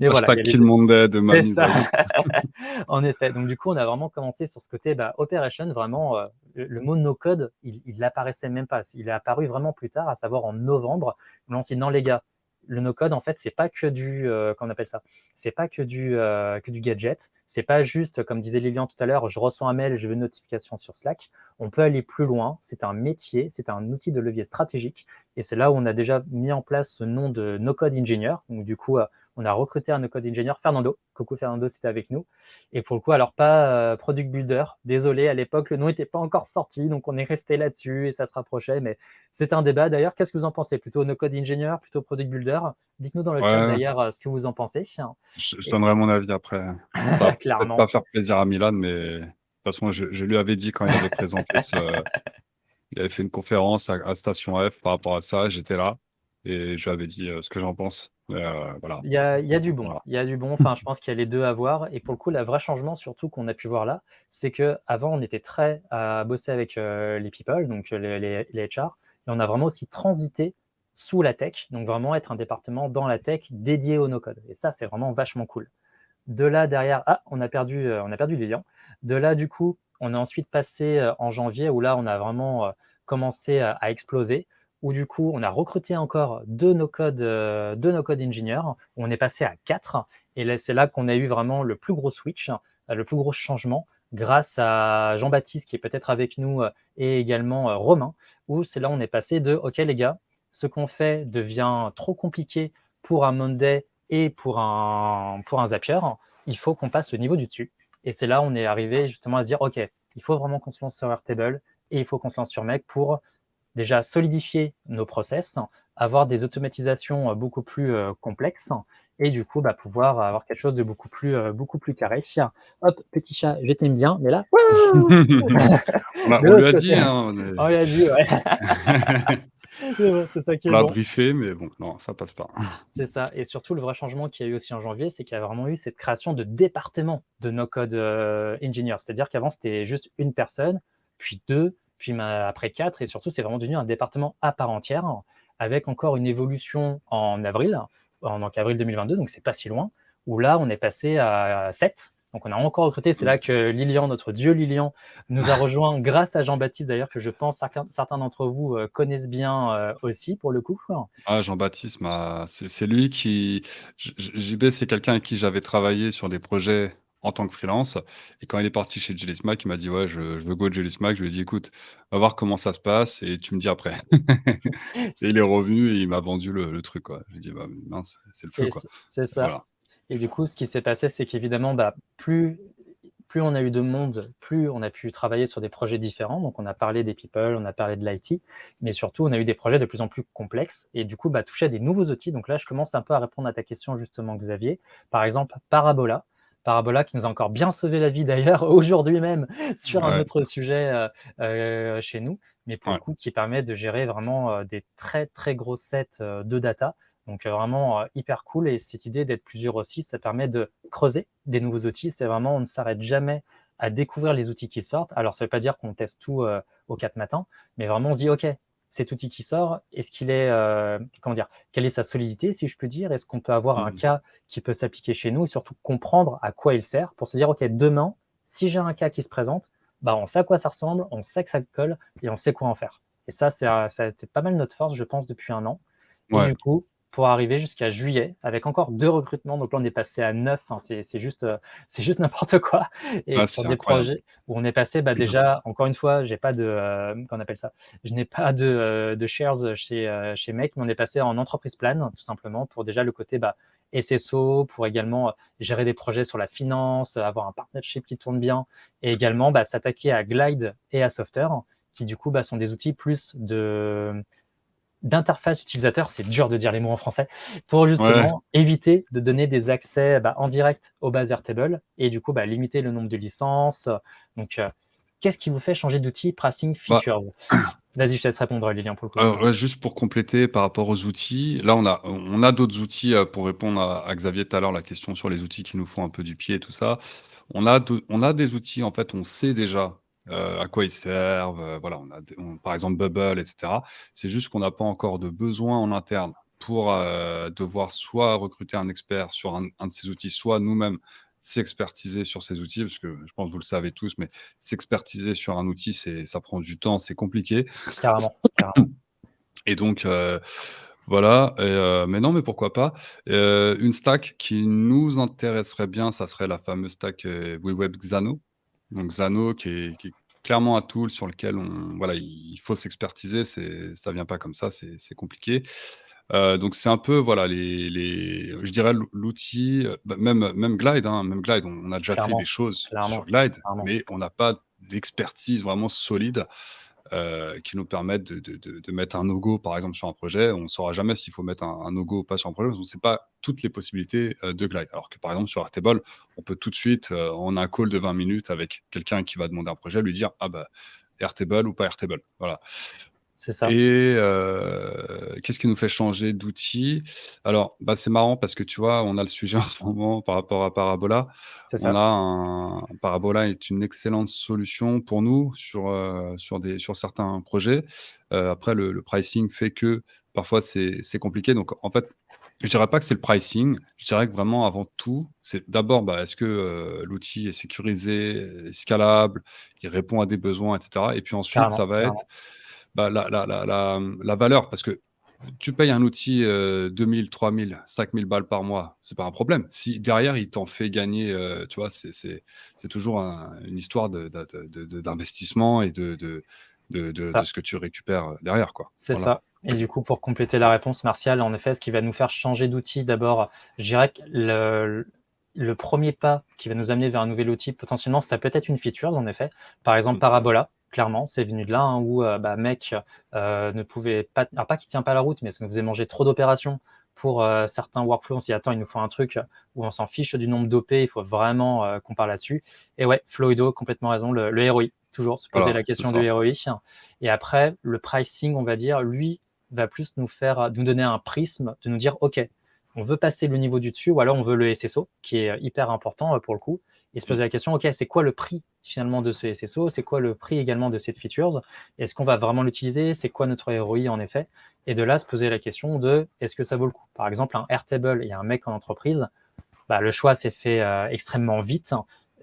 Mais voilà, il y hashtag a les kill deux. Monday de C'est Manu, ça. bah oui. En effet. Donc du coup, on a vraiment commencé sur ce côté operation, vraiment, le mot no code, il n'apparaissait même pas. Il est apparu vraiment plus tard, à savoir en novembre. Où on s'est dit non les gars, le no code en fait, c'est pas que du comment on appelle ça? C'est pas que du gadget. C'est pas juste, comme disait Lilian tout à l'heure, je reçois un mail, je veux une notification sur Slack. On peut aller plus loin. C'est un métier, c'est un outil de levier stratégique. Et c'est là où on a déjà mis en place ce nom de no code engineer. Donc du coup, on a recruté un no-code engineer, Fernando. Coucou Fernando, c'était avec nous. Et pour le coup, alors pas Product Builder. Désolé, à l'époque, le nom n'était pas encore sorti, donc on est resté là-dessus et ça se rapprochait. Mais c'est un débat. D'ailleurs, qu'est-ce que vous en pensez? Plutôt no-code engineer, plutôt Product Builder? Dites-nous dans le chat Ouais, d'ailleurs ce que vous en pensez. je Et... donnerai mon avis après. Ça va peut-être pas Clairement. faire plaisir à Milan, mais de toute façon, je lui avais dit quand il avait présenté il avait fait une conférence à Station F par rapport à ça, j'étais là et je lui avais dit, ce que j'en pense. Voilà, Il y a du bon. voilà. Il y a du bon. Enfin, je pense qu'il y a les deux à voir. Et pour le coup, le vrai changement, surtout qu'on a pu voir là, c'est qu'avant, on était très à bosser avec les people, donc les HR. Et on a vraiment aussi transité sous la tech, donc vraiment être un département dans la tech dédié au no-code. Et ça, c'est vraiment vachement cool. De là, derrière, on a perdu Lilian. De là, du coup, on est ensuite passé en janvier, où là, on a vraiment commencé à exploser, où du coup, on a recruté encore deux no-code engineers, où on est passé à 4. Et là, c'est là qu'on a eu vraiment le plus gros switch, le plus gros changement, grâce à Jean-Baptiste, qui est peut-être avec nous, et également Romain, où c'est là où on est passé de OK, les gars, ce qu'on fait devient trop compliqué pour un Monday et pour un Zapier, il faut qu'on passe le niveau du dessus. Et c'est là où on est arrivé justement à se dire, OK, il faut vraiment qu'on se lance sur Airtable et il faut qu'on se lance sur Make pour déjà solidifier nos process, avoir des automatisations beaucoup plus complexes et du coup pouvoir avoir quelque chose de beaucoup plus carré. Tiens, hop, petit chat, je t'aime bien, mais là, de On lui l'autre a côté, dit, hein, on lui a dit, ouais, c'est ça qui on est l'a bon. briefé, mais bon, non, ça passe pas. C'est ça. Et surtout, le vrai changement qu'il y a eu aussi en janvier, c'est qu'il y a vraiment eu cette création de département de no-code engineer. C'est-à-dire qu'avant, c'était juste une personne, puis deux, puis après quatre. Et surtout, c'est vraiment devenu un département à part entière, avec encore une évolution en avril, donc avril 2022, donc c'est pas si loin, où là, on est passé à 7. Donc on a encore recruté. C'est là que Lilian, notre dieu Lilian, nous a rejoint grâce à Jean-Baptiste, d'ailleurs, que je pense certains d'entre vous connaissent bien aussi, pour le coup. Ah, Jean-Baptiste, c'est lui qui JB, c'est quelqu'un avec qui j'avais travaillé sur des projets en tant que freelance et quand il est parti chez Jelly Smack, il m'a dit: «Ouais, je veux go Jelly Smack». Je lui ai dit: «Écoute, va voir comment ça se passe et tu me dis après». Et il est revenu et il m'a vendu le truc, quoi. J'ai dit: «Bah, mince, c'est le feu, Et quoi». c'est ça. Voilà. Et du coup, ce qui s'est passé, c'est qu'évidemment, plus on a eu de monde, plus on a pu travailler sur des projets différents. Donc, on a parlé des people, on a parlé de l'IT, mais surtout, on a eu des projets de plus en plus complexes et du coup, toucher à des nouveaux outils. Donc là, je commence un peu à répondre à ta question, justement, Xavier. Par exemple, Parabola. Parabola qui nous a encore bien sauvé la vie d'ailleurs aujourd'hui même sur un Ouais, autre sujet chez nous, mais pour le ouais. coup qui permet de gérer vraiment des très très gros sets de data, donc vraiment hyper cool. Et cette idée d'être plusieurs aussi, ça permet de creuser des nouveaux outils. C'est vraiment, on ne s'arrête jamais à découvrir les outils qui sortent. Alors, ça ne veut pas dire qu'on teste tout aux 4 matins, mais vraiment on se dit, OK, cet outil qui sort, est-ce qu'il est, comment dire, quelle est sa solidité, si je peux dire? Est-ce qu'on peut avoir un Mmh. cas qui peut s'appliquer chez nous et surtout comprendre à quoi il sert pour se dire, OK, demain, si j'ai un cas qui se présente, on sait à quoi ça ressemble, on sait que ça colle et on sait quoi en faire. Et ça, ça a été pas mal notre force, je pense, depuis un an. Et Ouais. du coup, pour arriver jusqu'à juillet, avec encore 2 recrutements, donc là, on est passé à 9, enfin, c'est juste n'importe quoi. Et Ah, sur c'est des incroyable. projets où on est passé, déjà, encore une fois, j'ai pas de, comment on appelle ça? Je n'ai pas de shares chez Make, mais on est passé en entreprise plan, tout simplement, pour déjà le côté, SSO, pour également gérer des projets sur la finance, avoir un partnership qui tourne bien, et également s'attaquer à Glide et à Software, qui du coup sont des outils plus d'interface utilisateur, c'est dur de dire les mots en français, pour Ouais. justement éviter de donner des accès en direct aux bases Airtable et du coup limiter le nombre de licences. Donc, qu'est-ce qui vous fait changer d'outil pricing Bah, features? Vas-y, je te laisse répondre, Lilian, pour le coup. ouais, juste pour compléter par rapport aux outils, là, on a d'autres outils pour répondre à Xavier tout à l'heure, la question sur les outils qui nous font un peu du pied et tout ça. On a des outils, en fait, on sait déjà à quoi ils servent. Voilà, par exemple Bubble, etc. C'est juste qu'on n'a pas encore de besoin en interne pour devoir soit recruter un expert sur un de ces outils, soit nous-mêmes s'expertiser sur ces outils, parce que je pense que vous le savez tous, mais s'expertiser sur un outil, ça prend du temps, c'est compliqué. Carrément, carrément. Et donc, voilà, mais non, mais pourquoi pas? Une stack qui nous intéresserait bien, ça serait la fameuse stack, WeWeb Xano. Donc Xano qui est clairement un tool sur lequel voilà, il faut s'expertiser, ça vient pas comme ça, c'est compliqué. Donc c'est un peu, voilà, je dirais l'outil, même Glide, hein, même Glide, on a déjà fait des Clairement, choses sur clairement, Glide, clairement. mais on n'a pas d'expertise vraiment solide qui nous permettent de mettre un no-go, par exemple, sur un projet. On ne saura jamais s'il faut mettre un no-go ou pas sur un projet, parce qu'on ne sait pas toutes les possibilités de Glide. Alors que, par exemple, sur Airtable, on peut tout de suite, en un call de 20 minutes avec quelqu'un qui va demander un projet, lui dire: «Ah bah, Airtable ou pas Airtable?» Voilà. C'est ça, Et qu'est-ce qui nous fait changer d'outil? Alors, c'est marrant parce que tu vois, on a le sujet en ce moment par rapport à Parabola. c'est ça. Parabola est une excellente solution pour nous sur certains projets. Après le pricing fait que parfois c'est compliqué. Donc en fait, je dirais pas que c'est le pricing, je dirais que vraiment avant tout, c'est d'abord, est-ce que, l'outil est sécurisé, est scalable, il répond à des besoins et cetera? Et puis ensuite, ça Carrément, va être carrément. la valeur, parce que tu payes un outil 2 000, 3 000, 5 000 balles par mois, c'est pas un problème. Si derrière, il t'en fait gagner, tu vois, c'est toujours une histoire d'investissement et C'est de ça. ce que tu récupères derrière, quoi. C'est Voilà. ça. Et du coup, pour compléter la réponse, Martial, en effet, ce qui va nous faire changer d'outil, d'abord, je dirais que le premier pas qui va nous amener vers un nouvel outil, potentiellement, ça peut être une feature, en effet. Par exemple, Mmh. Parabola, clairement, c'est venu de là, hein, où mec ne pouvait pas, alors pas qu'il tient pas la route, mais ça nous faisait manger trop d'opérations pour certains workflows. On s'y attend, il nous faut un truc où on s'en fiche du nombre d'OP, il faut vraiment qu'on parle là-dessus. Et ouais, Fluido, complètement raison, le ROI, toujours se poser Voilà, la c'est question ça. du ROI. Et après, le pricing, on va dire, lui, va plus nous donner un prisme, de nous dire, OK, on veut passer le niveau du dessus, ou alors on veut le SSO, qui est hyper important pour le coup, et se Mmh. poser la question, OK, c'est quoi le prix finalement de ce SSO? C'est quoi le prix également de cette features? Est-ce qu'on va vraiment l'utiliser? C'est quoi notre ROI en effet? Et de là, se poser la question de, est-ce que ça vaut le coup? Par exemple, un Airtable et un mec en entreprise, le choix s'est fait extrêmement vite,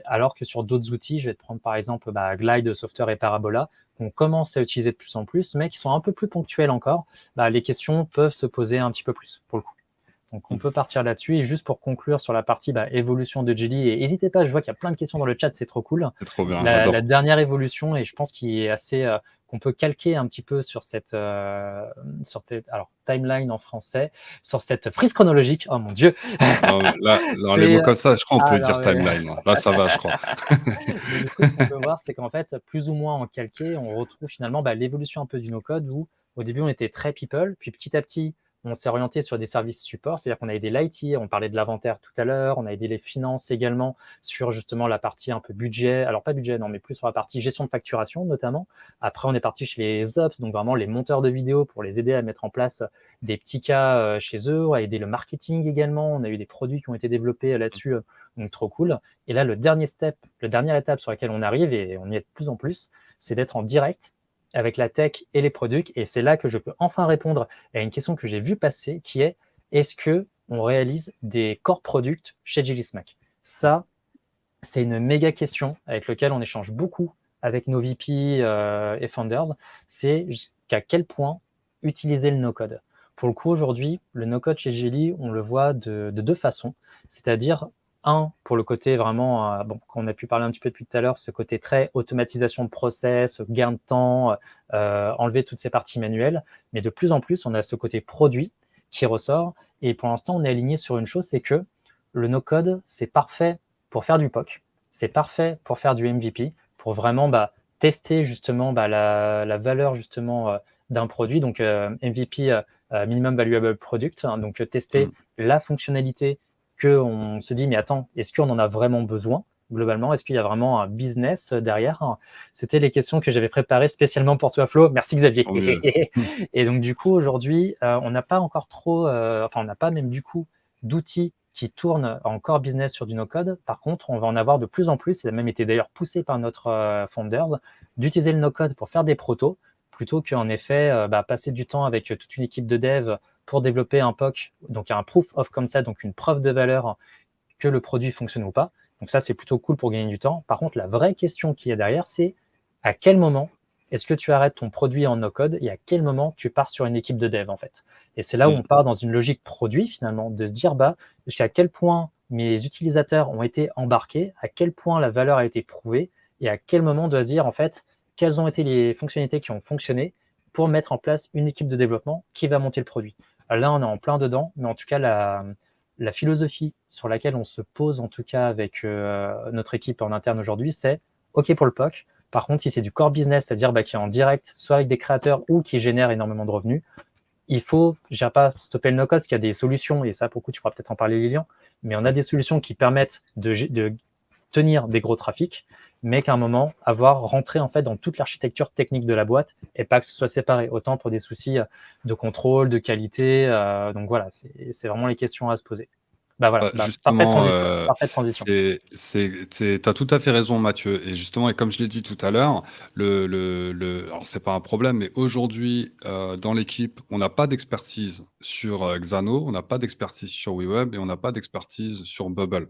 alors que sur d'autres outils, je vais te prendre par exemple Glide, Software et Parabola, qu'on commence à utiliser de plus en plus, mais qui sont un peu plus ponctuels encore, les questions peuvent se poser un petit peu plus pour le coup. Donc on Mmh. peut partir là-dessus. Et juste pour conclure sur la partie évolution de Jelly, et n'hésitez pas, je vois qu'il y a plein de questions dans le chat, c'est trop cool. C'est trop bien, La j'adore. dernière évolution, et je pense qu'il est assez, qu'on peut calquer un petit peu sur alors timeline en français, sur cette frise chronologique. Oh mon Dieu, Non, mais là, dans les c'est mots comme ça, je crois on ah peut non dire mais timeline, là. Là, ça va, je crois. mais du coup, ce qu'on peut voir, c'est qu'en fait, plus ou moins en calqué, on retrouve finalement l'évolution un peu du no-code où au début, on était très people, puis petit à petit, on s'est orienté sur des services support, c'est-à-dire qu'on a aidé l'IT, on parlait de l'inventaire tout à l'heure, on a aidé les finances également sur justement la partie un peu budget, alors pas budget, non, mais plus sur la partie gestion de facturation notamment. Après, on est parti chez les ops, donc vraiment les monteurs de vidéos pour les aider à mettre en place des petits cas chez eux, à aider le marketing également. On a eu des produits qui ont été développés là-dessus, donc trop cool. Et là, le dernier step, la dernière étape sur laquelle on arrive, et on y est de plus en plus, c'est d'être en direct avec la tech et les produits. Et c'est là que je peux enfin répondre à une question que j'ai vue passer, qui est, est-ce qu'on réalise des core products chez Gilismac? Ça, c'est une méga question avec laquelle on échange beaucoup avec nos VP et founders. C'est jusqu'à quel point utiliser le no-code. Pour le coup, aujourd'hui, le no-code chez Jelly, on le voit de deux façons. C'est-à-dire, un, pour le côté vraiment, qu'on a pu parler un petit peu depuis tout à l'heure, ce côté très automatisation de process, gain de temps, enlever toutes ces parties manuelles. Mais de plus en plus, on a ce côté produit qui ressort. Et pour l'instant, on est aligné sur une chose, c'est que le no-code, c'est parfait pour faire du POC, c'est parfait pour faire du MVP, pour vraiment tester justement la valeur justement d'un produit, donc MVP, Minimum Valuable Product, hein, donc tester la fonctionnalité qu'on se dit, mais attends, est-ce qu'on en a vraiment besoin globalement? Est-ce qu'il y a vraiment un business derrière? C'était les questions que j'avais préparées spécialement pour toi, Flo. Merci, Xavier. Tant mieux. Et donc, du coup, aujourd'hui, on n'a pas encore trop, on n'a pas même du coup d'outils qui tournent en core business sur du no-code. Par contre, on va en avoir de plus en plus, ça a même été d'ailleurs poussé par notre founders, d'utiliser le no-code pour faire des protos, plutôt qu'en effet passer du temps avec toute une équipe de dev pour développer un POC, donc un proof of concept, donc une preuve de valeur que le produit fonctionne ou pas. Donc ça, c'est plutôt cool pour gagner du temps. Par contre, la vraie question qui est derrière, c'est à quel moment est-ce que tu arrêtes ton produit en no-code et à quel moment tu pars sur une équipe de dev en fait. Et c'est là où on part dans une logique produit finalement, de se dire jusqu'à quel point mes utilisateurs ont été embarqués, à quel point la valeur a été prouvée et à quel moment on doit se dire en fait quelles ont été les fonctionnalités qui ont fonctionné pour mettre en place une équipe de développement qui va monter le produit. Là, on est en plein dedans, mais en tout cas, la philosophie sur laquelle on se pose, en tout cas avec notre équipe en interne aujourd'hui, c'est OK pour le POC. Par contre, si c'est du core business, c'est-à-dire qui est en direct, soit avec des créateurs ou qui génère énormément de revenus, il faut, je ne vais pas stopper le no-code, parce qu'il y a des solutions, et ça, pour le coup, tu pourras peut-être en parler, Lilian, mais on a des solutions qui permettent de tenir des gros trafics, mais qu'à un moment, avoir rentré en fait dans toute l'architecture technique de la boîte et pas que ce soit séparé, autant pour des soucis de contrôle, de qualité. Donc voilà, c'est vraiment les questions à se poser. Voilà, parfaite Justement, transition. Parfaite transition. tu as tout à fait raison, Mathieu. Et justement, et comme je l'ai dit tout à l'heure, alors c'est pas un problème, mais aujourd'hui, dans l'équipe, on n'a pas d'expertise sur Xano, on n'a pas d'expertise sur WeWeb et on n'a pas d'expertise sur Bubble.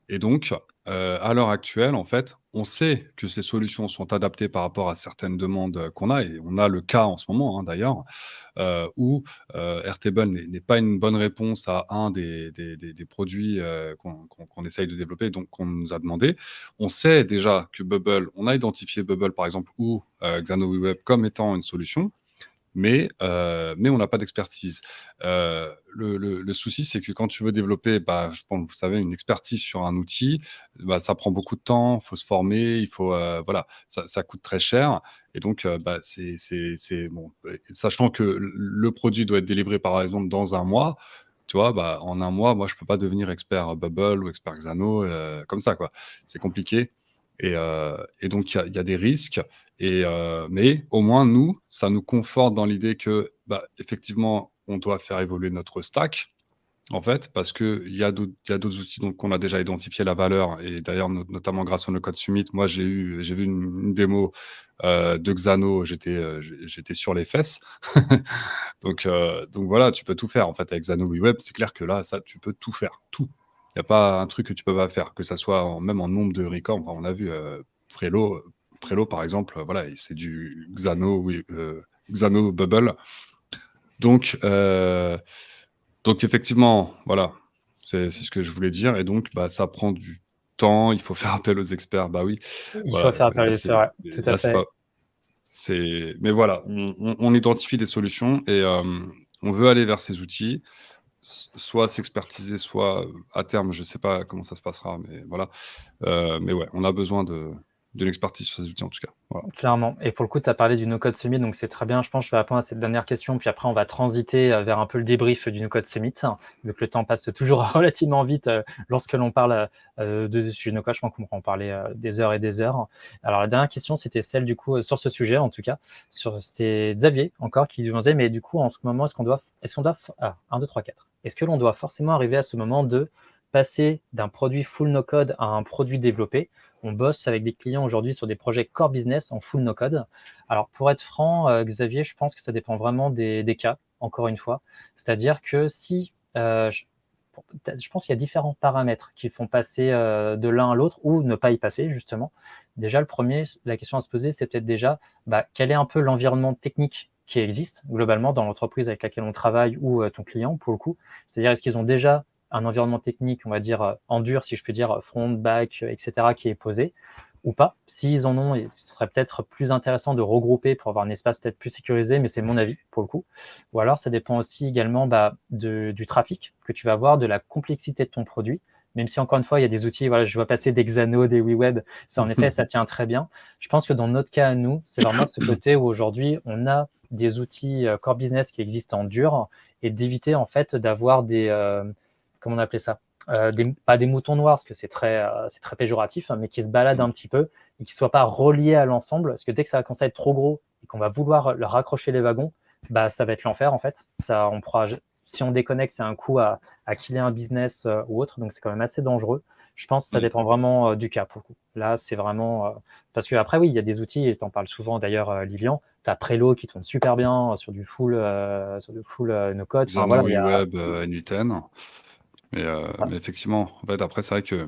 Et donc, à l'heure actuelle, en fait, on sait que ces solutions sont adaptées par rapport à certaines demandes qu'on a, et on a le cas en ce moment, hein, d'ailleurs, où Airtable n'est pas une bonne réponse à un des produits qu'on essaye de développer, donc qu'on nous a demandé. On sait déjà que Bubble, on a identifié Bubble, par exemple, ou Xano Web comme étant une solution, mais on n'a pas d'expertise. Le souci, c'est que quand tu veux développer, je pense, vous savez, une expertise sur un outil, ça prend beaucoup de temps, il faut se former, il faut, voilà, ça coûte très cher. Et donc, c'est bon. Sachant que le produit doit être délivré, par exemple, dans un mois, tu vois, en un mois, moi, je peux pas devenir expert Bubble ou expert Xano comme ça, quoi. C'est compliqué. Et donc, il y a des risques. Mais au moins, nous, ça nous conforte dans l'idée que, effectivement, on doit faire évoluer notre stack, en fait, parce qu'il y a d'autres outils qu'on a déjà identifié la valeur. Et d'ailleurs, notamment grâce au no-code Summit, moi, j'ai vu une démo de Xano, j'étais sur les fesses. Donc voilà, tu peux tout faire. En fait, avec Xano Web, c'est clair que là, ça, tu peux tout faire, tout. Il n'y a pas un truc que tu peux pas faire, que ça soit même en nombre de records. Enfin, on a vu Prelo, par exemple, voilà, c'est du Xano Bubble. Donc effectivement, voilà, c'est ce que je voulais dire. Et donc, ça prend du temps, il faut faire appel aux experts. Bah oui, Il faut voilà, faire appel à l'expert, tout à là, c'est fait. pas. Mais voilà, on identifie des solutions et on veut aller vers ces outils, soit s'expertiser, soit à terme, je ne sais pas comment ça se passera, mais voilà. Mais ouais, on a besoin d'une expertise sur ces outils en tout cas. Voilà. Clairement. Et pour le coup, tu as parlé du no-code summit, donc c'est très bien. Je pense que je vais répondre à cette dernière question, puis après, on va transiter vers un peu le débrief du no-code summit, vu que le temps passe toujours relativement vite lorsque l'on parle de sujets no-code. Je pense qu'on pourra en parler des heures et des heures. Alors, la dernière question, c'était celle, du coup, sur ce sujet, en tout cas. C'est Xavier, encore, qui nous demandait, mais du coup, en ce moment, est-ce qu'on doit 1, 2, 3, 4. Est-ce que l'on doit forcément arriver à ce moment de passer d'un produit full no-code à un produit développé? On bosse avec des clients aujourd'hui sur des projets core business en full no-code. Alors, pour être franc, Xavier, je pense que ça dépend vraiment des cas, encore une fois. C'est-à-dire que si, je pense qu'il y a différents paramètres qui font passer de l'un à l'autre ou ne pas y passer, justement. Déjà, le premier, la question à se poser, c'est peut-être déjà quel est un peu l'environnement technique qui existe globalement dans l'entreprise avec laquelle on travaille ou ton client, pour le coup. C'est-à-dire, est-ce qu'ils ont déjà un environnement technique, on va dire, en dur, si je peux dire, front, back, etc., qui est posé. ou pas. S'ils en ont, ce serait peut-être plus intéressant de regrouper pour avoir un espace peut-être plus sécurisé, mais c'est mon avis pour le coup. Ou alors ça dépend aussi également du trafic que tu vas avoir, de la complexité de ton produit. Même si encore une fois, il y a des outils, voilà, je vois passer des Xano, des WeWeb, ça en effet, ça tient très bien. Je pense que dans notre cas à nous, c'est vraiment ce côté où aujourd'hui, on a des outils core business qui existent en dur et d'éviter en fait d'avoir comment on appelait ça, pas des moutons noirs parce que c'est très péjoratif, hein, mais qui se baladent un petit peu et qui ne soient pas reliés à l'ensemble. Parce que dès que ça commence à être trop gros et qu'on va vouloir leur raccrocher les wagons, bah, ça va être l'enfer en fait. Si on déconnecte, c'est un coup à killer un business ou autre, donc c'est quand même assez dangereux. Je pense que ça dépend vraiment du cas pour le coup. Là, c'est vraiment. Parce qu'après, oui, il y a des outils, et tu en parles souvent d'ailleurs, Lilian. Tu as Prelo qui tourne super bien sur du full no-code. Enfin, Xano, voilà, il y a. WeWeb, N8N. Mais effectivement, en fait, après, c'est vrai que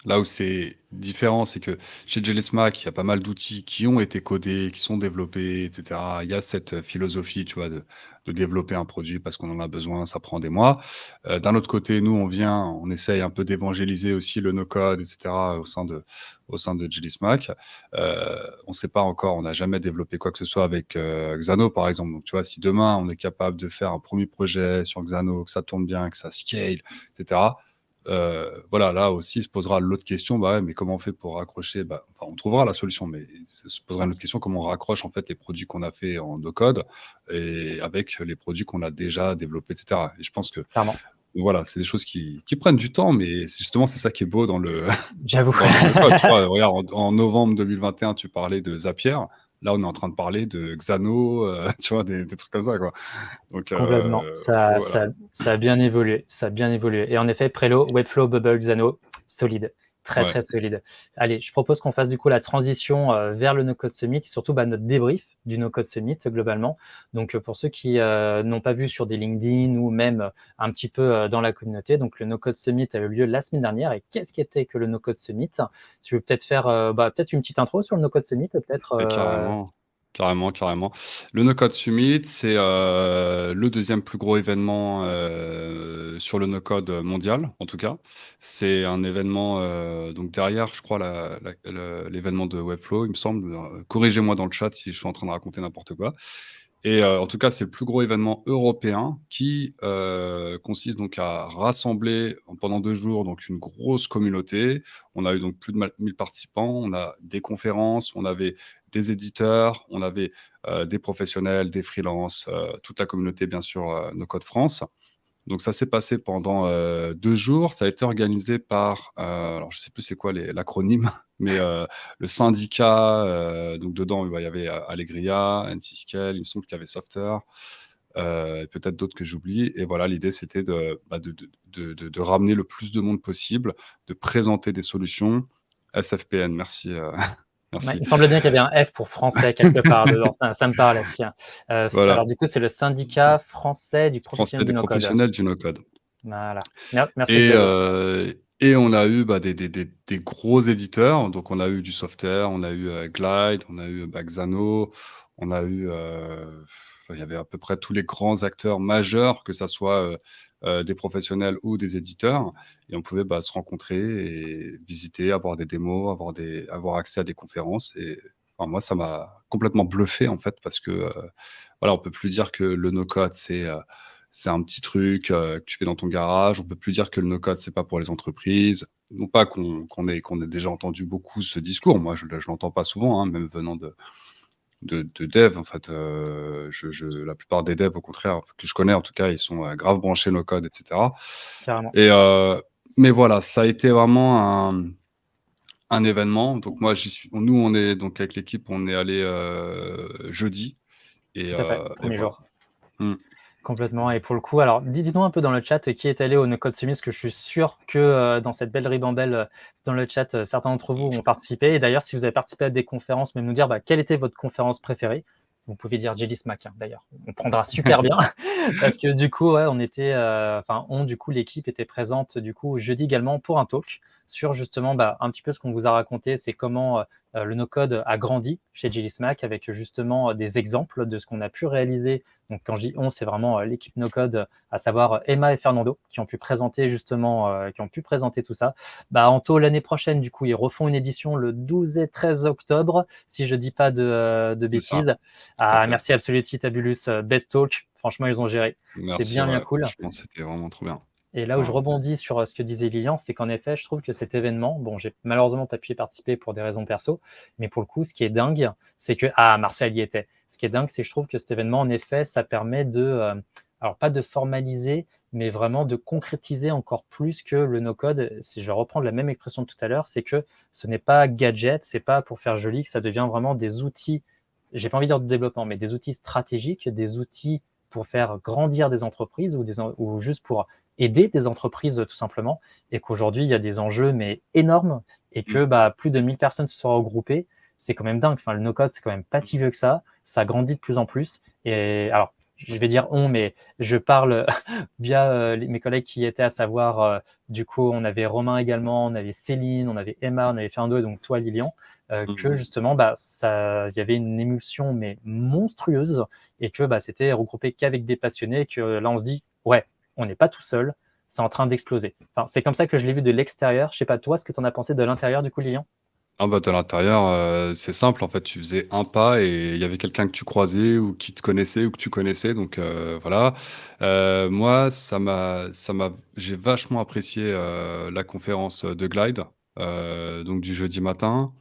là où c'est différent, c'est que chez JLSMAC, il y a pas mal d'outils qui ont été codés, qui sont développés, etc. Il y a cette philosophie, tu vois, de développer un produit parce qu'on en a besoin, ça prend des mois. D'un autre côté, nous, on essaye un peu d'évangéliser aussi le no-code, etc. au sein de JLSMAC. On ne sait pas encore, on n'a jamais développé quoi que ce soit avec Xano, par exemple. Donc, tu vois, si demain, on est capable de faire un premier projet sur Xano, que ça tourne bien, que ça scale, etc., voilà, là aussi se posera l'autre question, bah ouais, mais comment on fait pour raccrocher, enfin, on trouvera la solution, mais ça se posera une autre question, comment on raccroche en fait les produits qu'on a fait en no-code et avec les produits qu'on a déjà développés, etc. Et je pense que Clairement. voilà, c'est des choses qui prennent du temps, mais justement, c'est ça qui est beau dans le, J'avoue. dans le no-code. Tu vois, regarde, en novembre 2021, tu parlais de Zapier. Là, on est en train de parler de Xano, tu vois, des trucs comme ça, quoi. Donc, Complètement. voilà. Ça a bien évolué. Ça a bien évolué. Et en effet, Prelo, Webflow, Bubble, Xano, solide. Très, Ouais. très solide. Allez, je propose qu'on fasse du coup la transition vers le No-Code Summit et surtout notre débrief du No-Code Summit globalement. Donc, pour ceux qui n'ont pas vu sur des LinkedIn ou même un petit peu dans la communauté, donc le No-Code Summit a eu lieu la semaine dernière. Et qu'est-ce qu'était que le No-Code Summit? Tu veux peut-être faire peut-être une petite intro sur le No-Code Summit, peut-être Carrément, carrément, carrément. Le No Code Summit, c'est le deuxième plus gros événement sur le no code mondial, en tout cas. C'est un événement, donc derrière, je crois, l'événement de Webflow, il me semble. Corrigez-moi dans le chat si je suis en train de raconter n'importe quoi. Et en tout cas, c'est le plus gros événement européen qui consiste donc à rassembler pendant 2 jours donc une grosse communauté. On a eu donc plus de 1000 participants, on a des conférences, on avait des éditeurs, on avait des professionnels, des freelances, toute la communauté bien sûr, No Code France. Donc ça s'est passé pendant 2 jours. Ça a été organisé par, alors je sais plus c'est quoi l'acronyme, mais le syndicat, donc dedans, bah, il y avait Allegria, N6Scale, il me semble qu'il y avait Software, et peut-être d'autres que j'oublie. Et voilà, l'idée c'était de ramener le plus de monde possible, de présenter des solutions. SFPN, merci, Ouais, merci. il me semblait bien qu'il y avait un F pour français quelque part dedans. Ça me parlait. Tiens. Alors Voilà, du coup, c'est le syndicat français du français professionnel des du no-code. professionnels du no-code. Voilà. Merci Et, Xavier. on a eu des gros éditeurs. Donc, on a eu du Software, on a eu Glide, on a eu Xano, on a eu. Il y avait à peu près tous les grands acteurs majeurs, que ce soit des professionnels ou des éditeurs. Et on pouvait se rencontrer et visiter, avoir des démos, avoir accès à des conférences. Et enfin, moi, ça m'a complètement bluffé, en fait, parce que voilà, on peut plus dire que le no-code, c'est un petit truc que tu fais dans ton garage. On peut plus dire que le no-code, c'est pas pour les entreprises. Non pas qu'on ait déjà entendu beaucoup ce discours. Moi, je l'entends pas souvent, hein, même venant de devs. En fait, la plupart des devs, au contraire, que je connais en tout cas, ils sont grave branchés no-code, etc. Carrément. Et, mais voilà, ça a été vraiment un événement. Donc moi, nous, on est donc avec l'équipe, on est allé jeudi. Tout à fait. Et Premier voilà. jour. Mm. Complètement. Et pour le coup, alors dites-nous un peu dans le chat qui est allé au No-Code Summit, parce que je suis sûr que dans cette belle ribambelle dans le chat, certains d'entre vous ont participé. Et d'ailleurs, si vous avez participé à des conférences, même nous dire quelle était votre conférence préférée. Vous pouvez dire Jelly Smack, hein, d'ailleurs. On prendra super bien. Parce que du coup, ouais, du coup, l'équipe était présente du coup jeudi également pour un talk sur justement un petit peu ce qu'on vous a raconté, c'est comment le no-code a grandi chez Jelly Smack avec justement des exemples de ce qu'on a pu réaliser Donc quand je dis on, c'est vraiment l'équipe no-code, à savoir Emma et Fernando, qui ont pu présenter justement, qui ont pu présenter tout ça. Anto, l'année prochaine, du coup, ils refont une édition le 12 et 13 octobre, si je dis pas de C'est ça, bêtises. tout à fait. Merci Absoluti, Tabulus, Best Talk. Franchement, ils ont géré. C'était Merci, bien ouais, cool. franchement, c'était vraiment trop bien. Et là où je Enfin, rebondis sur ce que disait Lilian, c'est qu'en effet, je trouve que cet événement, bon, j'ai malheureusement pas pu y participer pour des raisons perso, mais pour le coup, ce qui est dingue, c'est que, Martial y était. Ce qui est dingue, c'est que je trouve que cet événement, en effet, ça permet alors pas de formaliser, mais vraiment de concrétiser encore plus que le no-code. Si je reprends la même expression de tout à l'heure, c'est que ce n'est pas gadget, c'est pas pour faire joli, que ça devient vraiment des outils, j'ai pas envie de dire de développement, mais des outils stratégiques, des outils pour faire grandir des entreprises ou juste pour aider des entreprises tout simplement, et qu'aujourd'hui il y a des enjeux mais énormes, et que plus de 1000 personnes se sont regroupées. C'est quand même dingue. Enfin, le no-code, c'est quand même pas si vieux que ça grandit de plus en plus. Et alors, je vais dire on, mais je parle via mes collègues qui y étaient, à savoir, du coup, on avait Romain également, on avait Céline, on avait Emma, on avait Fernando, et donc toi, Lilian, que justement, il y avait une émulsion mais monstrueuse, et que c'était regroupé qu'avec des passionnés, que là, on se dit, ouais, on n'est pas tout seul, c'est en train d'exploser. Enfin, c'est comme ça que je l'ai vu de l'extérieur. Je sais pas, toi, ce que tu en as pensé de l'intérieur, du coup, Lilian? ah bah, de l'intérieur, c'est simple en fait, tu faisais un pas et il y avait quelqu'un que tu croisais ou qui te connaissait ou que tu connaissais donc voilà. Moi ça m'a j'ai vachement apprécié, la conférence, de Glide, donc du jeudi matin.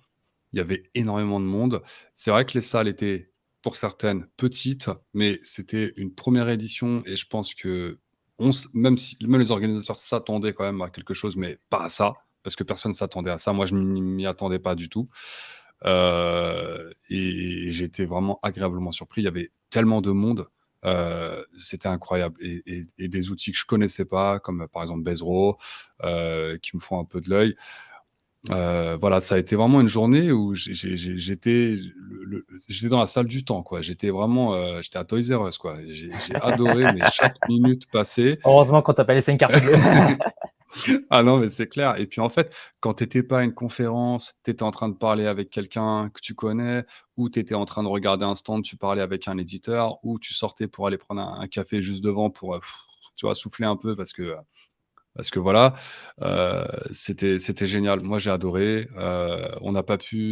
Il y avait énormément de monde. C'est vrai que les salles étaient, pour certaines, petites, mais c'était une première édition et je pense que même les organisateurs s'attendaient quand même à quelque chose, mais pas à ça, parce que personne s'attendait à ça. Moi, je m'y attendais pas du tout, et j'ai été vraiment agréablement surpris. Il y avait tellement de monde, c'était incroyable et des outils que je connaissais pas comme, par exemple, Bezro, qui me font un peu de l'œil. Voilà, ça a été vraiment une journée où j'étais dans la salle du temps, quoi. J'étais vraiment, j'étais à Toys R Us, quoi. J'ai adoré, mais chaque minute passée. Heureusement qu'on t'a pas laissé une carte bleue. Ah non, mais c'est clair et puis, en fait, quand tu étais pas à une conférence, tu étais en train de parler avec quelqu'un que tu connais ou tu étais en train de regarder un stand, tu parlais avec un éditeur ou tu sortais pour aller prendre un café juste devant pour, tu vois, souffler un peu parce que voilà, c'était génial. Moi, j'ai adoré.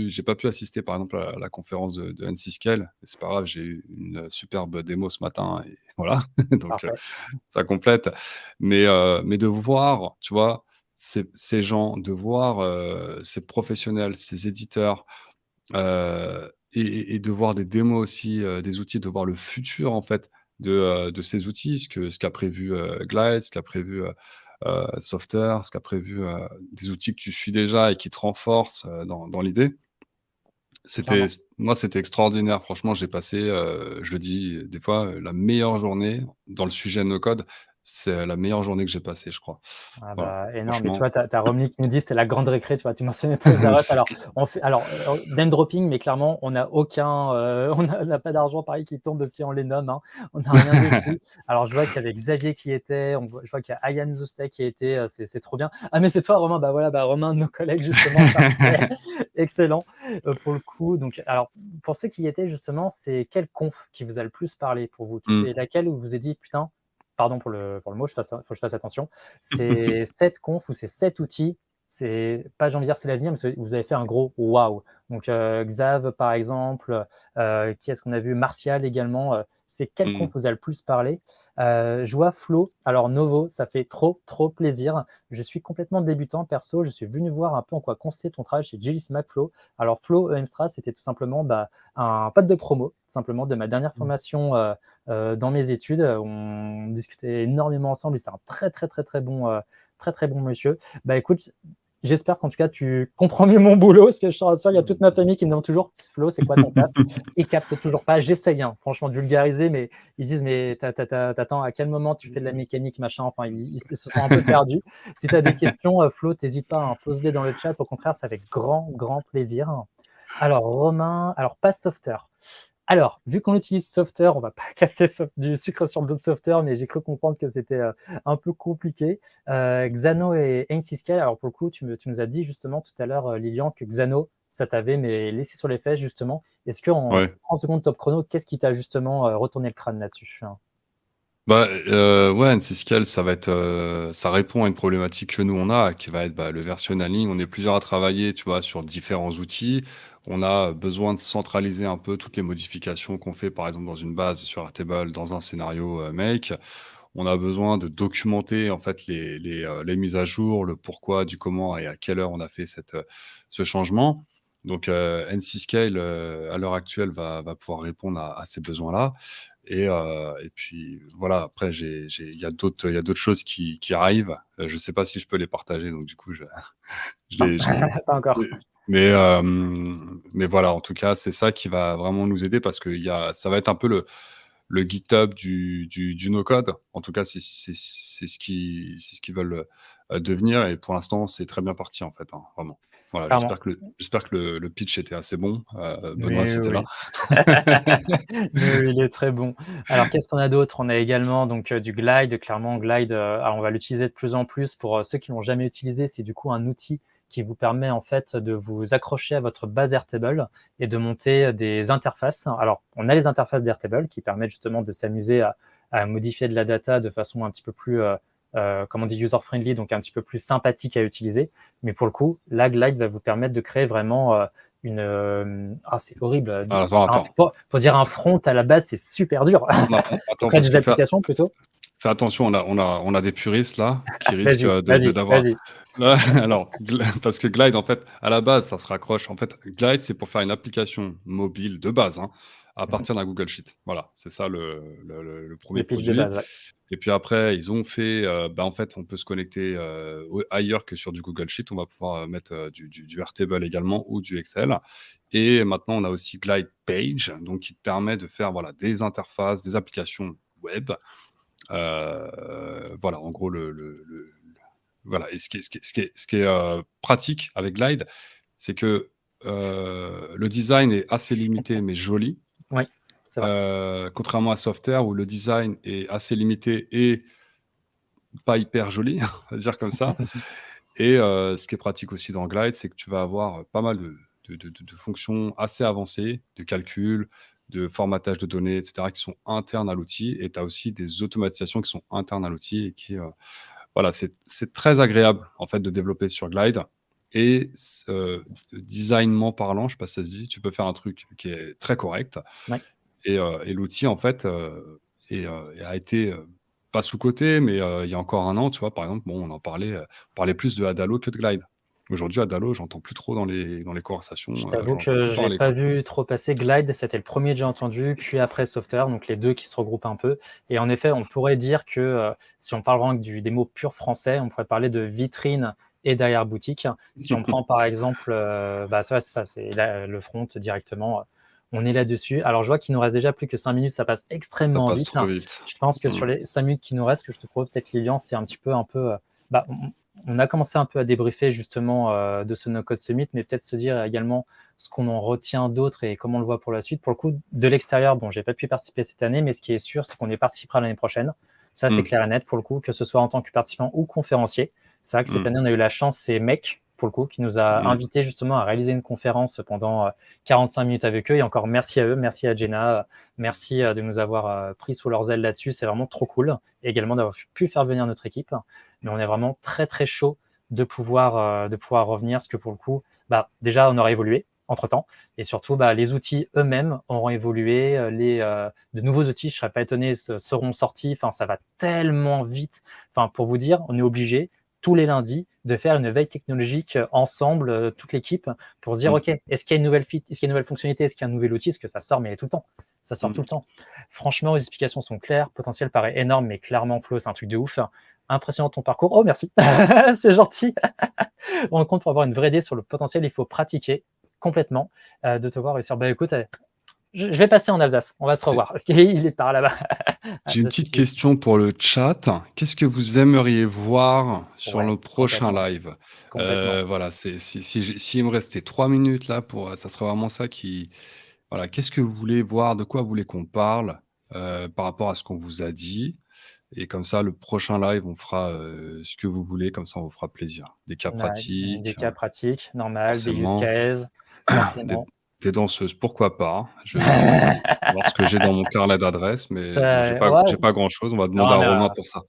J'ai pas pu assister, par exemple, à la conférence de N6Scale. C'est pas grave, j'ai eu une superbe démo ce matin et voilà, donc Parfait. ça complète. Mais de voir, tu vois, ces gens, de voir, ces professionnels, ces éditeurs, et de voir des démos aussi, des outils, de voir le futur, en fait, de ces outils, ce qu'a prévu, Glide, ce qu'a prévu, Softer, ce qu'a prévu, des outils que tu suis déjà et qui te renforcent, dans l'idée. C'était Clairement. Moi, c'était extraordinaire. Franchement, j'ai passé, je le dis des fois, la meilleure journée dans le sujet no code. C'est la meilleure journée que j'ai passée, je crois. Voilà, Énorme. Mais tu franchement, vois, tu as Romney qui nous dit c'était la grande récré, tu vois, tu mentionnais Toys R Us. c'est Alors, clair. name dropping, mais clairement, on n'a aucun, on n'a pas d'argent pareil qui tombe si on les nomme, hein. On n'a rien du tout. Alors, je vois qu'il y avait Xavier qui était, je vois qu'il y a Ayan Zoustek qui était, c'est trop bien. Ah, mais c'est toi, Romain. Bah voilà, Romain, de nos collègues, justement. Parfait. Excellent. Pour le coup, donc, alors, pour ceux qui y étaient, justement, c'est quelle conf qui vous a le plus parlé pour vous? C'est Mmh. laquelle où vous vous êtes dit, putain, pardon pour le mot, faut que je fasse attention. C'est cette conf ou c'est cet outil, c'est pas j'ai envie de dire c'est l'avenir, mais vous avez fait un gros waouh. Donc Xav par exemple, qui est-ce qu'on a vu? Martial également. C'est quelle conf Mmh. vous a le plus parlé? Je vois Flo. Alors Novo, ça fait trop plaisir. Je suis complètement débutant perso. Je suis venu voir un peu en quoi consistait ton travail chez Jelly Smack, Flo. Alors Flo Emstra, c'était tout simplement un pote de promo, tout simplement de ma dernière formation dans mes études. On discutait énormément ensemble et c'est un très bon monsieur. Écoute, j'espère qu'en tout cas tu comprends mieux mon boulot, parce que je te rassure, il y a toute ma famille qui me demande toujours Flo, c'est quoi ton taf? Ils captent toujours pas. J'essaye, hein, franchement, de vulgariser, mais ils disent mais t'attends, à quel moment tu fais de la mécanique, machin. Enfin, ils se sont un peu perdus. Si tu as des questions, Flo, t'hésites pas, hein, pose-les dans le chat. Au contraire, c'est avec grand plaisir. Alors, Romain, alors pas Softer. Alors, vu qu'on utilise Softer, on va pas casser du sucre sur d'autres softwares, mais j'ai cru comprendre que c'était un peu compliqué. Xano et N6K, alors pour le coup, tu nous as dit justement tout à l'heure, Lilian, que Xano, ça t'avait mais laissé sur les fesses justement. Est-ce qu'en Ouais. 30 secondes top chrono, qu'est-ce qui t'a justement retourné le crâne là-dessus? Bah, ouais, NC-Scale, ça va être, ça répond à une problématique que nous on a, qui va être, bah, le versionning. On est plusieurs à travailler, tu vois, sur différents outils. On a besoin de centraliser un peu toutes les modifications qu'on fait, par exemple, dans une base sur Airtable, dans un scénario, Make. On a besoin de documenter, en fait, les mises à jour, le pourquoi du comment et à quelle heure on a fait ce changement. Donc, NC-Scale, à l'heure actuelle, va pouvoir répondre à ces besoins-là. Et puis voilà, après il y a d'autres choses qui arrivent. Je sais pas si je peux les partager, donc du coup Non, je les pas encore. mais mais voilà, en tout cas, c'est ça qui va vraiment nous aider parce que ça va être un peu le GitHub du no-code. En tout cas, c'est ce qu'ils veulent, devenir et pour l'instant, c'est très bien parti, en fait, hein, vraiment. Voilà, Clairement. j'espère que le pitch était assez bon. Benoît, Oui, si tu là. oui. Oui, il est très bon. Alors qu'est-ce qu'on a d'autre? On a également donc du Glide. Clairement, Glide, alors on va l'utiliser de plus en plus pour, ceux qui l'ont jamais utilisé. C'est du coup un outil qui vous permet en fait de vous accrocher à votre base Airtable et de monter des interfaces. Alors, on a les interfaces d'Airtable qui permettent justement de s'amuser à modifier de la data de façon un petit peu plus, comme on dit user-friendly, donc un petit peu plus sympathique à utiliser. Mais pour le coup, la Glide va vous permettre de créer vraiment, c'est horrible. Ah, attends, attends. Pour dire un front à la base, c'est super dur. Non, Pour attends, créer parce des que applications plutôt. fais attention, on a des puristes là qui risquent Vas-y, de vas-y, d'avoir. vas-y. Alors, parce que Glide, en fait, à la base, ça se raccroche. En fait, Glide, c'est pour faire une application mobile de base, hein, à Mhm. partir d'un Google Sheet. Voilà, c'est ça le premier Le pitch de produit. base, ouais. Et puis après, ils ont fait, bah, en fait, on peut se connecter ailleurs que sur du Google Sheet. On va pouvoir mettre du Airtable également ou du Excel. Et maintenant, on a aussi Glide Page, donc qui te permet de faire voilà, des interfaces, des applications web. Voilà, en gros, voilà. Et ce qui est pratique avec Glide, c'est que le design est assez limité mais joli. Oui, c'est vrai. Contrairement à Software où le design est assez limité et pas hyper joli, on va dire comme ça. Et ce qui est pratique aussi dans Glide, c'est que tu vas avoir pas mal de fonctions assez avancées, de calcul, de formatage de données, et cetera, qui sont internes à l'outil. Et tu as aussi des automatisations qui sont internes à l'outil et qui, voilà, c'est très agréable, en fait, de développer sur Glide. Et designement parlant, je sais pas si ça se dit, tu peux faire un truc qui est très correct. Ouais. Et l'outil, en fait, a été, pas sous-coté, mais il y a encore un an, tu vois, par exemple, bon, on parlait plus de Adalo que de Glide. Aujourd'hui, Adalo, j'entends plus trop dans les Je conversations, t'avoue j'en entends que plus je l'ai parler, pas quoi. vu trop passer. Glide, c'était le premier que j'ai entendu, puis après Software, donc les deux qui se regroupent un peu. Et en effet, on pourrait dire que si on parle vraiment des mots purs français, on pourrait parler de vitrine et d'arrière-boutique. Si on prend par exemple, c'est ça, c'est le front directement. On est là-dessus. Alors, je vois qu'il nous reste déjà plus que 5 minutes, ça passe Ça extrêmement passe vite. trop vite. Je pense que sur Mmh. les 5 minutes qui nous restent, que je te propose peut-être, Lilian, c'est un peu, bah, on a commencé un peu à débriefer justement de ce No Code Summit, mais peut-être se dire également ce qu'on en retient d'autres et comment on le voit pour la suite. Pour le coup, de l'extérieur, bon, j'ai pas pu participer cette année, mais ce qui est sûr, c'est qu'on y participera l'année prochaine. Ça, c'est Mmh. clair et net pour le coup, que ce soit en tant que participant ou conférencier. C'est vrai que cette Mmh. année, on a eu la chance, c'est MEC, pour le coup, qui nous a Mmh. invités justement à réaliser une conférence pendant 45 minutes avec eux. Et encore merci à eux, merci à Jenna, merci de nous avoir pris sous leurs ailes là-dessus. C'est vraiment trop cool. Et également d'avoir pu faire venir notre équipe. Mais on est vraiment très, très chaud de pouvoir revenir, parce que pour le coup, déjà, on aura évolué entre-temps, et surtout, les outils eux-mêmes auront évolué, de nouveaux outils, je ne serais pas étonné, seront sortis, enfin, ça va tellement vite. Enfin, pour vous dire, on est obligé tous les lundis de faire une veille technologique ensemble, toute l'équipe, pour se dire, Mmh. OK, est-ce qu'il y a une nouvelle est-ce qu'il y a une nouvelle fonctionnalité, est-ce qu'il y a un nouvel outil, est-ce que ça sort, mais tout le temps, ça sort tout Mmh. le temps. Franchement, les explications sont claires, le potentiel paraît énorme, mais clairement, Flo, c'est un truc de ouf. Impressionnant ton parcours. Oh, merci, c'est gentil. On compte pour avoir une vraie idée sur le potentiel, il faut pratiquer complètement de te voir réussir. Écoute, je vais passer en Alsace, on va se revoir, parce qu'il est par là-bas. J'ai une Alsace petite ici. question pour le chat. Qu'est-ce que vous aimeriez voir sur Ouais, le prochain complètement, live? complètement. Voilà, s'il me restait 3 minutes là ça serait vraiment ça qui voilà, qu'est-ce que vous voulez voir? De quoi vous voulez qu'on parle, par rapport à ce qu'on vous a dit? Et comme ça, le prochain live, on fera, ce que vous voulez, comme ça on vous fera plaisir. Des cas On a pratiques, des cas pratiques, normal, des use forcément. cases. Des, forcément. des danseuses, pourquoi pas, hein. Je vais voir ce que j'ai dans mon carnet d'adresses, mais bon, Ça ouais, j'ai pas grand-chose. On va demander non, à mais Romain pour ça.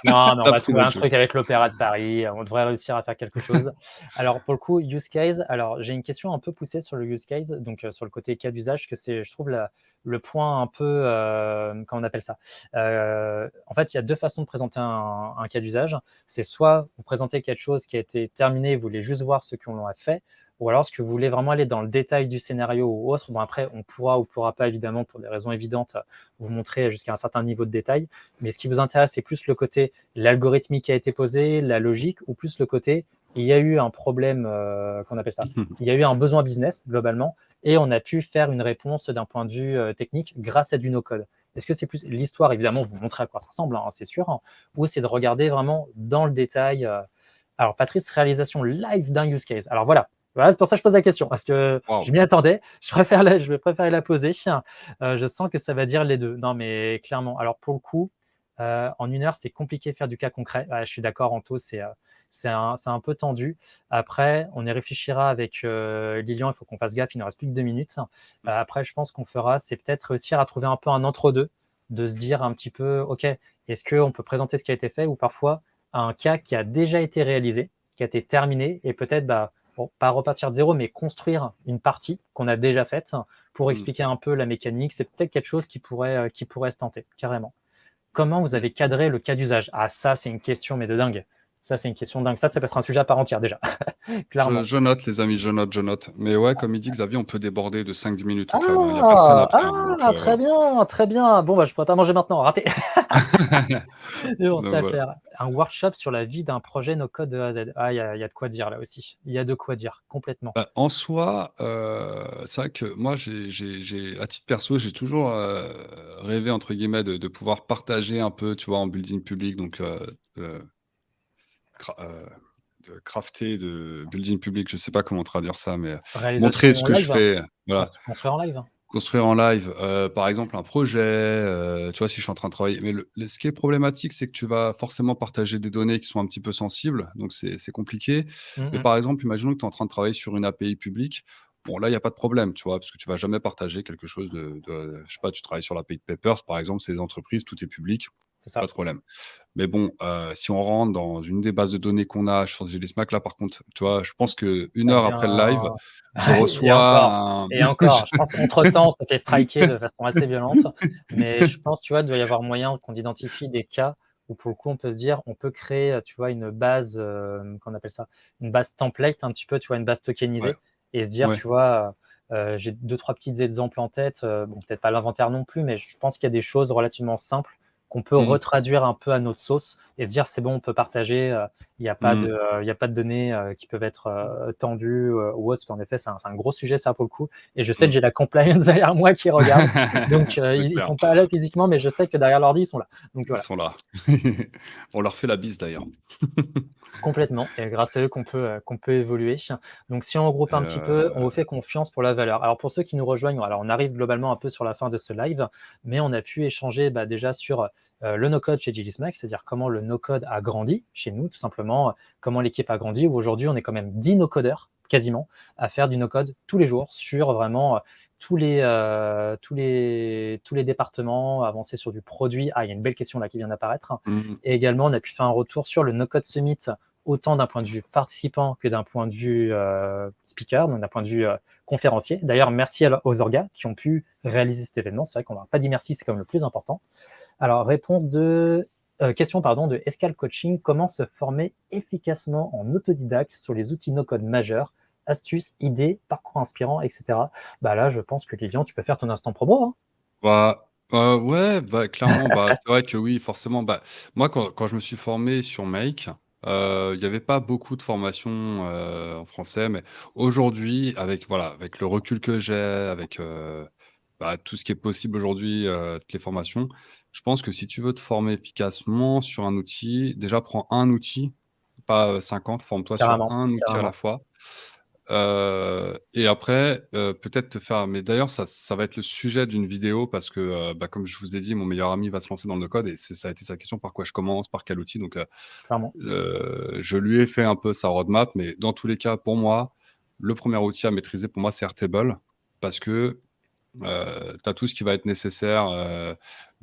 non, mais on T'as va pris trouver notre un jeu. truc avec l'Opéra de Paris, on devrait réussir à faire quelque chose. Alors pour le coup, use case, alors j'ai une question un peu poussée sur le use case, donc sur le côté cas d'usage, que c'est, je trouve, le point un peu, comment on appelle ça? En fait, il y a 2 façons de présenter un cas d'usage. C'est soit vous présentez quelque chose qui a été terminé, vous voulez juste voir ceux qui l'ont fait, ou alors est-ce que vous voulez vraiment aller dans le détail du scénario ou autre. Bon après, on pourra ou pourra pas évidemment, pour des raisons évidentes, vous montrer jusqu'à un certain niveau de détail. Mais ce qui vous intéresse, c'est plus le côté l'algorithmique qui a été posé, la logique, ou plus le côté il y a eu un problème, qu'on appelle ça, il y a eu un besoin business globalement, et on a pu faire une réponse d'un point de vue technique grâce à du no-code. Est-ce que c'est plus l'histoire, évidemment, vous montrer à quoi ça ressemble, hein, c'est sûr, hein, ou c'est de regarder vraiment dans le détail. Alors, Patrice, réalisation live d'un use case. Alors voilà, voilà, c'est pour ça que je pose la question, parce que je Waouh. m'y attendais. Je vais préférer la poser. Je sens que ça va dire les deux. Non, mais clairement. Alors, pour le coup, en 1 heure, c'est compliqué de faire du cas concret. Ouais, je suis d'accord, Anto, c'est un peu tendu. Après, on y réfléchira avec Lilian. Il faut qu'on fasse gaffe, il ne reste plus que 2 minutes. Après, je pense qu'on fera, c'est peut-être réussir à trouver un peu un entre-deux, de se dire un petit peu, OK, est-ce qu'on peut présenter ce qui a été fait, ou parfois un cas qui a déjà été réalisé, qui a été terminé, et peut-être, bah, bon, pas repartir de zéro, mais construire une partie qu'on a déjà faite pour Mm. expliquer un peu la mécanique. C'est peut-être quelque chose qui pourrait se tenter, carrément. Comment vous avez cadré le cas d'usage? Ah, ça, c'est une question, mais de dingue. Ça, c'est une question dingue. Ça peut être un sujet à part entière, déjà, clairement. Je note, les amis, je note, je note. Mais ouais, comme il dit Xavier, on peut déborder de 5-10 minutes au cas où, hein. Il n'y a personne Ah, après, hein, donc très bien, très bien. Bon, bah, je pourrais pas manger maintenant, raté. Mais bon, ça donc va le voilà. faire. Un workshop sur la vie d'un projet no code de A à Z. Ah, il y a de quoi dire là aussi. Il y a de quoi dire, complètement. Bah, en soi, c'est vrai que moi, à titre perso, j'ai toujours rêvé, entre guillemets, de pouvoir partager un peu, tu vois, en building public, donc cra- euh, de crafter, de building public, je sais pas comment traduire ça, mais Réalisation montrer ce en que je live, hein. fais, voilà. Construire en live, hein. Construire en live, par exemple un projet, tu vois? Si je suis en train de travailler, mais ce qui est problématique, c'est que tu vas forcément partager des données qui sont un petit peu sensibles, donc c'est compliqué. Mais Mhm. par exemple, imaginons que tu es en train de travailler sur une API publique. Bon, là, il y a pas de problème, tu vois? Parce que tu vas jamais partager quelque chose je sais pas, tu travailles sur l'API de Papers, par exemple, c'est des entreprises, tout est public, C'est pas ça. de problème. Mais bon, si on rentre dans une des bases de données qu'on a sur GLSmack, là, par contre, tu vois? Je pense qu'1 Ça heure devient après le live, je et reçois encore un et encore. Je pense qu'entre-temps, on s'est fait striker de façon assez violente, mais je pense, tu vois, il doit y avoir moyen qu'on identifie des cas où, pour le coup, on peut se dire, on peut créer, tu vois, une base, qu'on appelle ça? Une base template un petit peu, tu vois, une base Ouais, tokenisée, et se dire, ouais. tu vois, j'ai 2-3 petits exemples en tête, bon, peut-être pas l'inventaire non plus, mais je pense qu'il y a des choses relativement simples qu'on peut Mmh. retraduire un peu à notre sauce et se dire: «C'est bon, on peut partager, il n'y a pas Mmh. de, il y a pas de données qui peuvent être tendues ou autres», parce qu'en effet, c'est un gros sujet, ça, pour le coup. Et je sais que Mmh. j'ai la compliance derrière moi qui regarde. Donc, C'est ils clair, sont pas là physiquement, mais je sais que derrière l'ordi, ils sont là. Donc ils voilà, sont là. On leur fait la bise d'ailleurs. complètement. Et grâce à eux qu'on peut évoluer. Donc, si on regroupe Et un petit peu, on vous fait confiance pour la valeur. Alors, pour ceux qui nous rejoignent, alors on arrive globalement un peu sur la fin de ce live, mais on a pu échanger, bah, déjà sur le no-code chez Gilismack, c'est-à-dire comment le no-code a grandi chez nous, tout simplement, comment l'équipe a grandi, où aujourd'hui, on est quand même 10 no-codeurs, quasiment, à faire du no-code tous les jours sur vraiment tous les départements, avancer sur du produit. Ah, il y a une belle question là qui vient d'apparaître. mmh. Et également, on a pu faire un retour sur le No-Code Summit, autant d'un point de vue participant que d'un point de vue speaker, donc d'un point de vue conférencier. D'ailleurs, merci aux orgas qui ont pu réaliser cet événement. C'est vrai qu'on n'a pas dit merci, c'est quand même le plus important. Alors, question pardon, de Escal Coaching: comment se former efficacement en autodidacte sur les outils no-code majeurs? Astuces, idées, parcours inspirants, etc. Bah là, je pense que Lilian, tu peux faire ton instant promo, hein. Bah, ouais, bah, clairement, bah, c'est vrai que oui, forcément, bah, moi, quand je me suis formé sur Make, il y avait pas beaucoup de formations, en français, mais aujourd'hui, avec voilà, avec le recul que j'ai, avec, bah, tout ce qui est possible aujourd'hui, toutes les formations, je pense que si tu veux te former efficacement sur un outil, déjà prends un outil, pas, 50, forme-toi sur Carrément, un outil à la carrément. fois. Et après, peut-être te faire, mais d'ailleurs ça va être le sujet d'une vidéo parce que, bah, comme je vous ai dit, mon meilleur ami va se lancer dans le code et ça a été sa question: «Par quoi je commence? Par quel outil?» Donc, Clairement. je lui ai fait un peu sa roadmap, mais dans tous les cas, pour moi, le premier outil à maîtriser pour moi, c'est Airtable parce que tu as tout ce qui va être nécessaire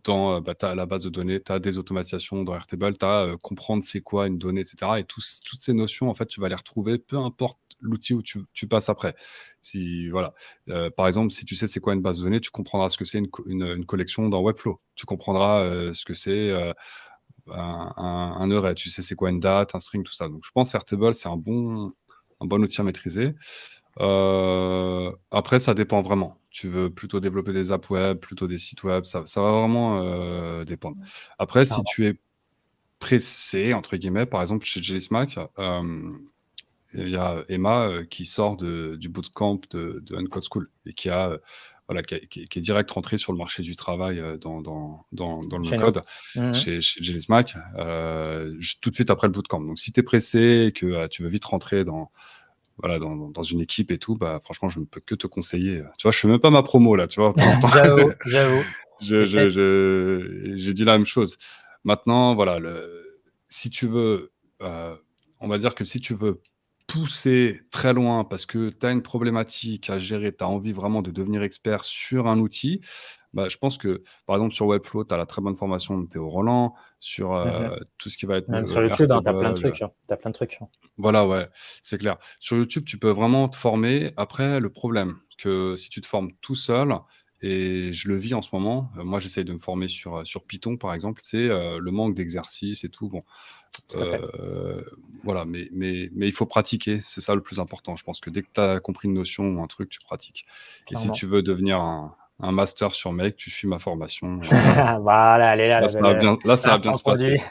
dans t'as la base de données, tu as des automatisations dans Airtable, tu as comprendre c'est quoi une donnée, etc. Et toutes ces notions, en fait, tu vas les retrouver, peu importe l'outil où tu passes après. Si, voilà. Par exemple, si tu sais c'est quoi une base de données, tu comprendras ce que c'est une collection dans Webflow. Tu comprendras ce que c'est un array. Tu sais c'est quoi une date, un string, tout ça. Donc, je pense Airtable, c'est un bon outil à maîtriser. Après, ça dépend vraiment. Tu veux plutôt développer des apps web, plutôt des sites web, ça va vraiment dépendre. Après, si Clairement. tu es pressé, entre guillemets, par exemple, chez JSMAC, il y a Emma qui sort du bootcamp de Uncode School et voilà, qui est direct rentrée sur le marché du travail dans le Chez nous. no-code Mhm. chez JSMAC tout de suite après le bootcamp. Donc, si tu es pressé et que tu veux vite rentrer voilà, dans une équipe et tout, bah, franchement, je ne peux que te conseiller. Tu vois, je fais même pas ma promo là, tu vois, pour l'instant. J'avoue. Et peut-être, J'ai dit la même chose. Maintenant, voilà, si tu veux, on va dire que si tu veux pousser très loin parce que tu as une problématique à gérer, tu as envie vraiment de devenir expert sur un outil, bah, je pense que, par exemple, sur Webflow, tu as la très bonne formation de Théo Roland, sur mhm. tout ce qui va être Même sur YouTube, hein, t'as plein de Airtable. trucs. Hein. T'as plein de trucs. Hein. Voilà, ouais, c'est clair. Sur YouTube, tu peux vraiment te former. Après, le problème, que si tu te formes tout seul, et je le vis en ce moment, moi j'essaye de me former sur Python par exemple, c'est le manque d'exercice et tout. Bon, Tout à fait. euh, voilà, mais il faut pratiquer, c'est ça le plus important. Je pense que dès que tu as compris une notion ou un truc, tu pratiques. Et si Clairement. tu veux devenir un master sur Make, tu suis ma formation. Voilà, elle est là, la belle. Là, ça va bien L'instant se passer. produit.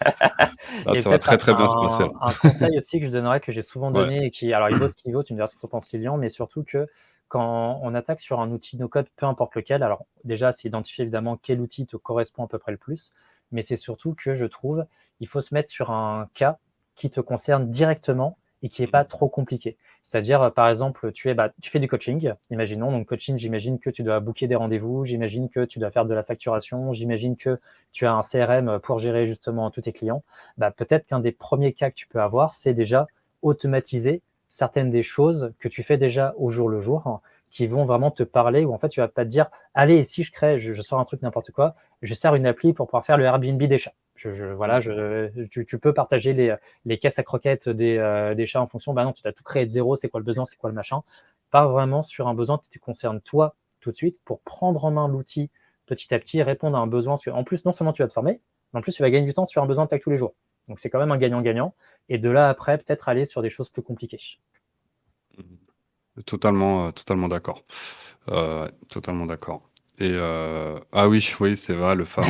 Là, Et ça va peut-être très très bien se passer. Là. un conseil aussi que je donnerais, que j'ai souvent Ouais. donné et qui, alors il vaut ce qu'il vaut, tu me diras ce que tu en penses, Lilian, mais surtout que quand on attaque sur un outil no-code, peu importe lequel, alors déjà, c'est identifier évidemment quel outil te correspond à peu près le plus, mais c'est surtout que je trouve, il faut se mettre sur un cas qui te concerne directement et qui n'est pas trop compliqué. C'est-à-dire, par exemple, tu fais du coaching, imaginons. Donc, coaching, j'imagine que tu dois booker des rendez-vous, j'imagine que tu dois faire de la facturation, j'imagine que tu as un CRM pour gérer justement tous tes clients. Bah, peut-être qu'un des premiers cas que tu peux avoir, c'est déjà automatiser certaines des choses que tu fais déjà au jour le jour, hein, qui vont vraiment te parler, où en fait, tu vas pas te dire, allez, si je crée, je sors un truc n'importe quoi, je sers une appli pour pouvoir faire le Airbnb des chats. Voilà, tu peux partager les caisses à croquettes des chats en fonction. Bah non, tu dois tout créer de zéro. C'est quoi le besoin, c'est quoi le machin. Pas vraiment sur un besoin qui te concerne toi tout de suite pour prendre en main l'outil petit à petit, répondre à un besoin. Parce en plus, non seulement tu vas te former, mais en plus, tu vas gagner du temps sur un besoin de tous les jours. Donc, c'est quand même un gagnant-gagnant. Et de là, après, peut-être aller sur des choses plus compliquées. Totalement d'accord. Totalement d'accord. Et ah oui, oui, c'est vrai, le fameux.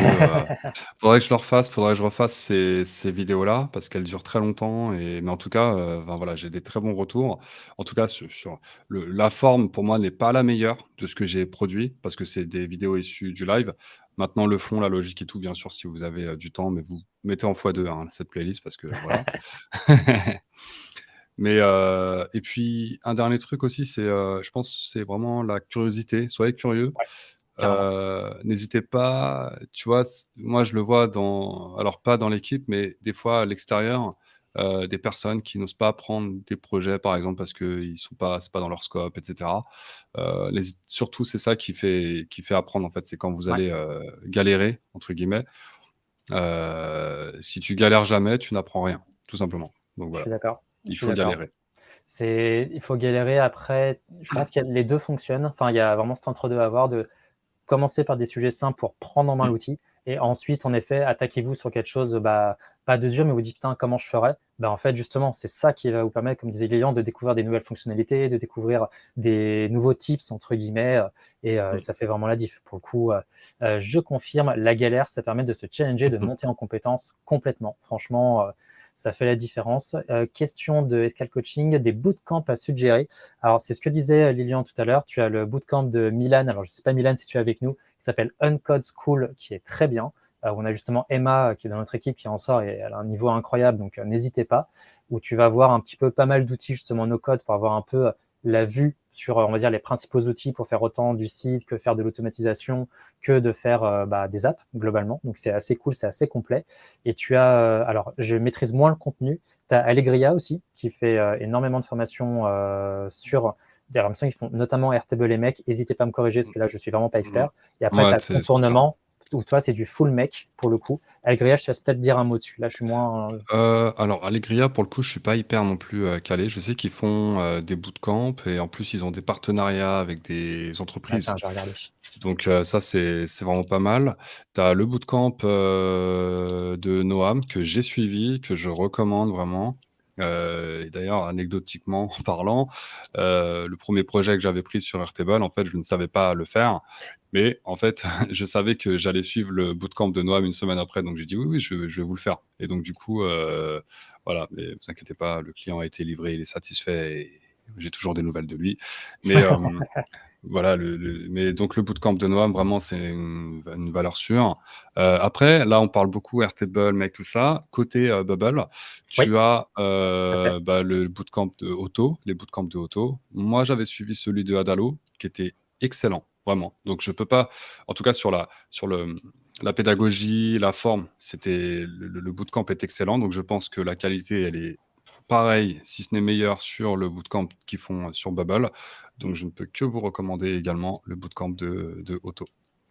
Faudrait que je refasse ces vidéos-là parce qu'elles durent très longtemps. Mais en tout cas, ben voilà, j'ai des très bons retours. En tout cas, sur la forme, pour moi, n'est pas la meilleure de ce que j'ai produit parce que c'est des vidéos issues du live. Maintenant, le fond, la logique et tout, bien sûr, si vous avez du temps, mais vous mettez en x2 cette playlist parce que voilà. Mais et puis un dernier truc aussi, je pense, c'est vraiment la curiosité. Soyez curieux. Ouais, carrément. N'hésitez pas, tu vois? Moi, je le vois alors pas dans l'équipe, mais des fois à l'extérieur, des personnes qui n'osent pas prendre des projets, par exemple, parce que c'est pas dans leur scope et cetera. Surtout, c'est ça qui fait apprendre, en fait. C'est quand vous Ouais, allez, «galérer» entre guillemets. Si tu galères jamais, tu n'apprends rien, tout simplement. Donc je voilà, suis d'accord. Je il suis faut d'accord. galérer. Il faut galérer après. Je pense que les deux fonctionnent. Enfin, il y a vraiment cet entre-deux à avoir de commencer par des sujets simples pour prendre en main l'outil. Et ensuite, en effet, attaquez-vous sur quelque chose, pas de dur, mais vous dites, putain, comment je ferais? En fait, justement, c'est ça qui va vous permettre, comme disait Lilian, de découvrir des nouvelles fonctionnalités, de découvrir des nouveaux tips, entre guillemets, et Mmh. ça fait vraiment la diff. Pour le coup, je confirme, la galère, ça permet de se challenger, de monter en compétences complètement. Franchement, ça fait la différence. Question de Escal Coaching, des bootcamps à suggérer. Alors, c'est ce que disait Lilian tout à l'heure. Tu as le bootcamp de Milan. Alors, je ne sais pas, Milan, si tu es avec nous, qui s'appelle Uncode School, qui est très bien. On a justement Emma, qui est dans notre équipe, qui en sort et elle a un niveau incroyable. Donc, n'hésitez pas. Où tu vas voir un petit peu pas mal d'outils, justement, no code, pour avoir un peu la vue sur, on va dire, les principaux outils pour faire autant du site que faire de l'automatisation, que de faire des apps globalement. Donc c'est assez cool, c'est assez complet. Et tu as, alors je maîtrise moins le contenu, tu as Allegria aussi qui fait énormément de formations sur, j'ai l'impression qu'ils font notamment Airtable et Mec. N'hésitez pas à me corriger parce que là je suis vraiment pas expert. Et après tu Ouais, as c'est super. Contournement où toi c'est du full Mec pour le coup. Allegria, je te laisse peut-être dire un mot dessus. Là je suis moins. Alors Allegria, pour le coup, je suis pas hyper non plus, calé. Je sais qu'ils font, des bootcamps et en plus, ils ont des partenariats avec des Ah, entreprises. tiens, je vais regarder. Donc ça, c'est vraiment pas mal. Tu as le bootcamp, de Noam que j'ai suivi, que je recommande vraiment. Et d'ailleurs, anecdotiquement parlant, le premier projet que j'avais pris sur Airtable, en fait, je ne savais pas le faire. Mais en fait, je savais que j'allais suivre le bootcamp de Noam une semaine après. Donc j'ai dit: «Oui, oui, je vais vous le faire» et donc du coup, voilà, mais vous inquiétez pas, le client a été livré, il est satisfait et j'ai toujours des nouvelles de lui. Mais voilà, mais donc le bootcamp de Noam, vraiment, c'est une valeur sûre. Après, là, on parle beaucoup Airtable, Make, tout ça. Côté, Bubble, Oui, tu as, tout à fait. bah, le bootcamp de Otto, les bootcamps de Otto. Moi, j'avais suivi celui de Adalo, qui était excellent, vraiment. Donc je peux pas, en tout cas la pédagogie, la forme, c'était le bootcamp est excellent, donc je pense que la qualité, elle est pareille, si ce n'est meilleure sur le bootcamp qu'ils font sur Bubble. Donc je ne peux que vous recommander également le bootcamp de Otto.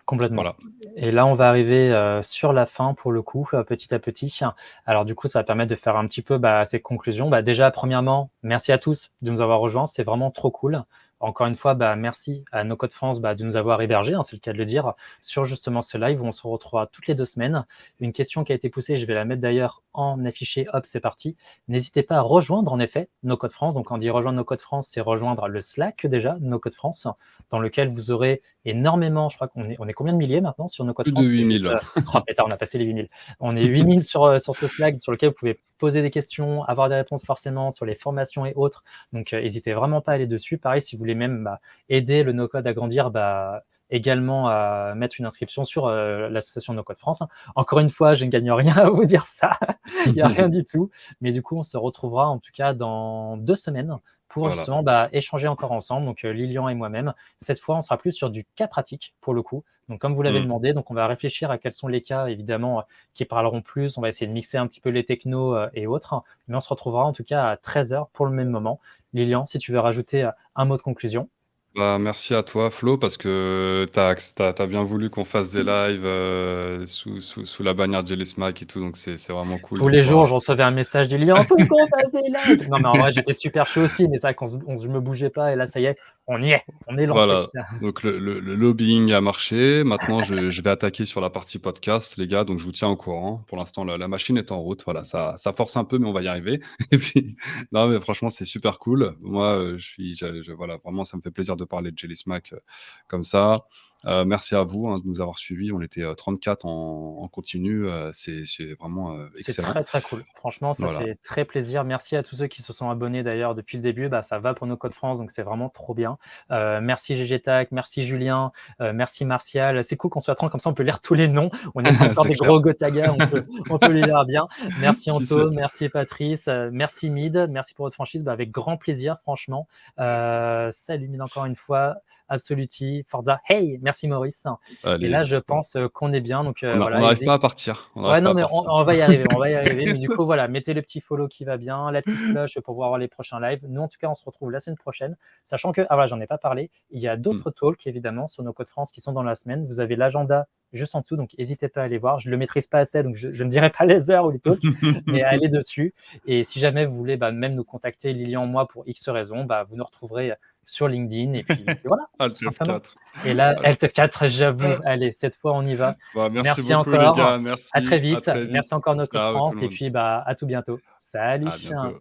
Complètement. Voilà. Et là, on va arriver sur la fin pour le coup, petit à petit. Alors du coup, ça va permettre de faire un petit peu ces conclusions. Déjà, premièrement, merci à tous de nous avoir rejoints. C'est vraiment trop cool. Encore une fois, merci à No Code France de nous avoir hébergés, c'est le cas de le dire, sur justement ce live où on se retrouvera toutes les 2 semaines. Une question qui a été poussée, je vais la mettre d'ailleurs en affiché. Hop, c'est parti. N'hésitez pas à rejoindre en effet No Code France. Donc, quand on dit rejoindre No Code France, c'est rejoindre le Slack déjà, No Code France, dans lequel vous aurez énormément, je crois qu'on est combien de milliers maintenant sur No Code Plus de France? C'est 8000. juste, oh pétard, on a passé les 8000. On est 8000 sur ce Slack sur lequel vous pouvez poser des questions, avoir des réponses forcément sur les formations et autres. Donc, n'hésitez vraiment pas à aller dessus. Pareil, si vous voulez même aider le No Code à grandir, également à mettre une inscription sur l'association No Code France. Encore une fois, je ne gagne rien à vous dire ça. Il n'y a rien du tout. Mais du coup, on se retrouvera en tout cas dans 2 semaines pour Voilà. justement échanger encore ensemble. Donc, Lilian et moi-même. Cette fois, on sera plus sur du cas pratique pour le coup. Donc, comme vous l'avez demandé, donc on va réfléchir à quels sont les cas, évidemment, qui parleront plus. On va essayer de mixer un petit peu les technos et autres. Mais on se retrouvera en tout cas à 13h pour le même moment. Lilian, si tu veux rajouter un mot de conclusion. Bah, merci à toi Flo, parce que tu as bien voulu qu'on fasse des lives, sous la bannière Jelly Smack et tout, donc c'est vraiment cool Tous de les jours, pouvoir. je recevais un message du Lilian, faut qu'on fasse des lives. Non, mais en vrai, j'étais super chaud aussi, mais c'est vrai je me bougeais pas et là, ça y est, on est lancé. Voilà, donc le lobbying a marché. Maintenant, je vais attaquer sur la partie podcast, les gars, donc je vous tiens au courant. Pour l'instant, la machine est en route. Voilà, ça force un peu, mais on va y arriver. Et puis, non, mais franchement, c'est super cool. Moi, voilà, vraiment, ça me fait plaisir de parler de Jelly Smack comme ça. Merci à vous de nous avoir suivis. On était 34 en continu. C'est vraiment C'est excellent. très, très cool. Franchement, ça Voilà. fait très plaisir. Merci à tous ceux qui se sont abonnés d'ailleurs depuis le début. Ça va pour nos codes France, donc c'est vraiment trop bien. Merci GGTac, merci Julien, merci Martial. C'est cool qu'on soit 30, comme ça on peut lire tous les noms. On n'est pas encore C'est des clair. gros Gotaga, on peut les lire bien. Merci Qui sait? Anto, merci Patrice, merci Mid, merci pour votre franchise. Avec grand plaisir, franchement. Salut Mid encore une fois. Absoluti, Forza, hey, merci Maurice. Et Allez, là, je voilà. pense qu'on est bien. Donc On voilà, n'arrive pas à partir. On ouais, n'arrive pas non, à mais partir. on va y arriver, on va y arriver. Mais du coup, voilà, mettez le petit follow qui va bien, la petite cloche pour pouvoir voir les prochains lives. Nous, en tout cas, on se retrouve la semaine prochaine. Sachant que, voilà, j'en ai pas parlé, il y a Mmh. d'autres talks, évidemment, sur nos codes France qui sont dans la semaine. Vous avez l'agenda juste en dessous, donc n'hésitez pas à aller voir. Je ne le maîtrise pas assez, donc je ne dirai pas les heures ou les talks, mais allez dessus. Et si jamais vous voulez même nous contacter, Lilian, moi, pour X raisons, vous nous retrouverez sur LinkedIn. Et puis voilà, Alt tout simplement. F4. Et là, Voilà. LT4, j'avoue, allez, cette fois, on y va. Bah, merci Merci beaucoup les encore. gars, À très merci, à vite. très vite. Merci encore, notre Code Ciao tout France. le Et monde. puis, à tout bientôt. Salut. À bientôt.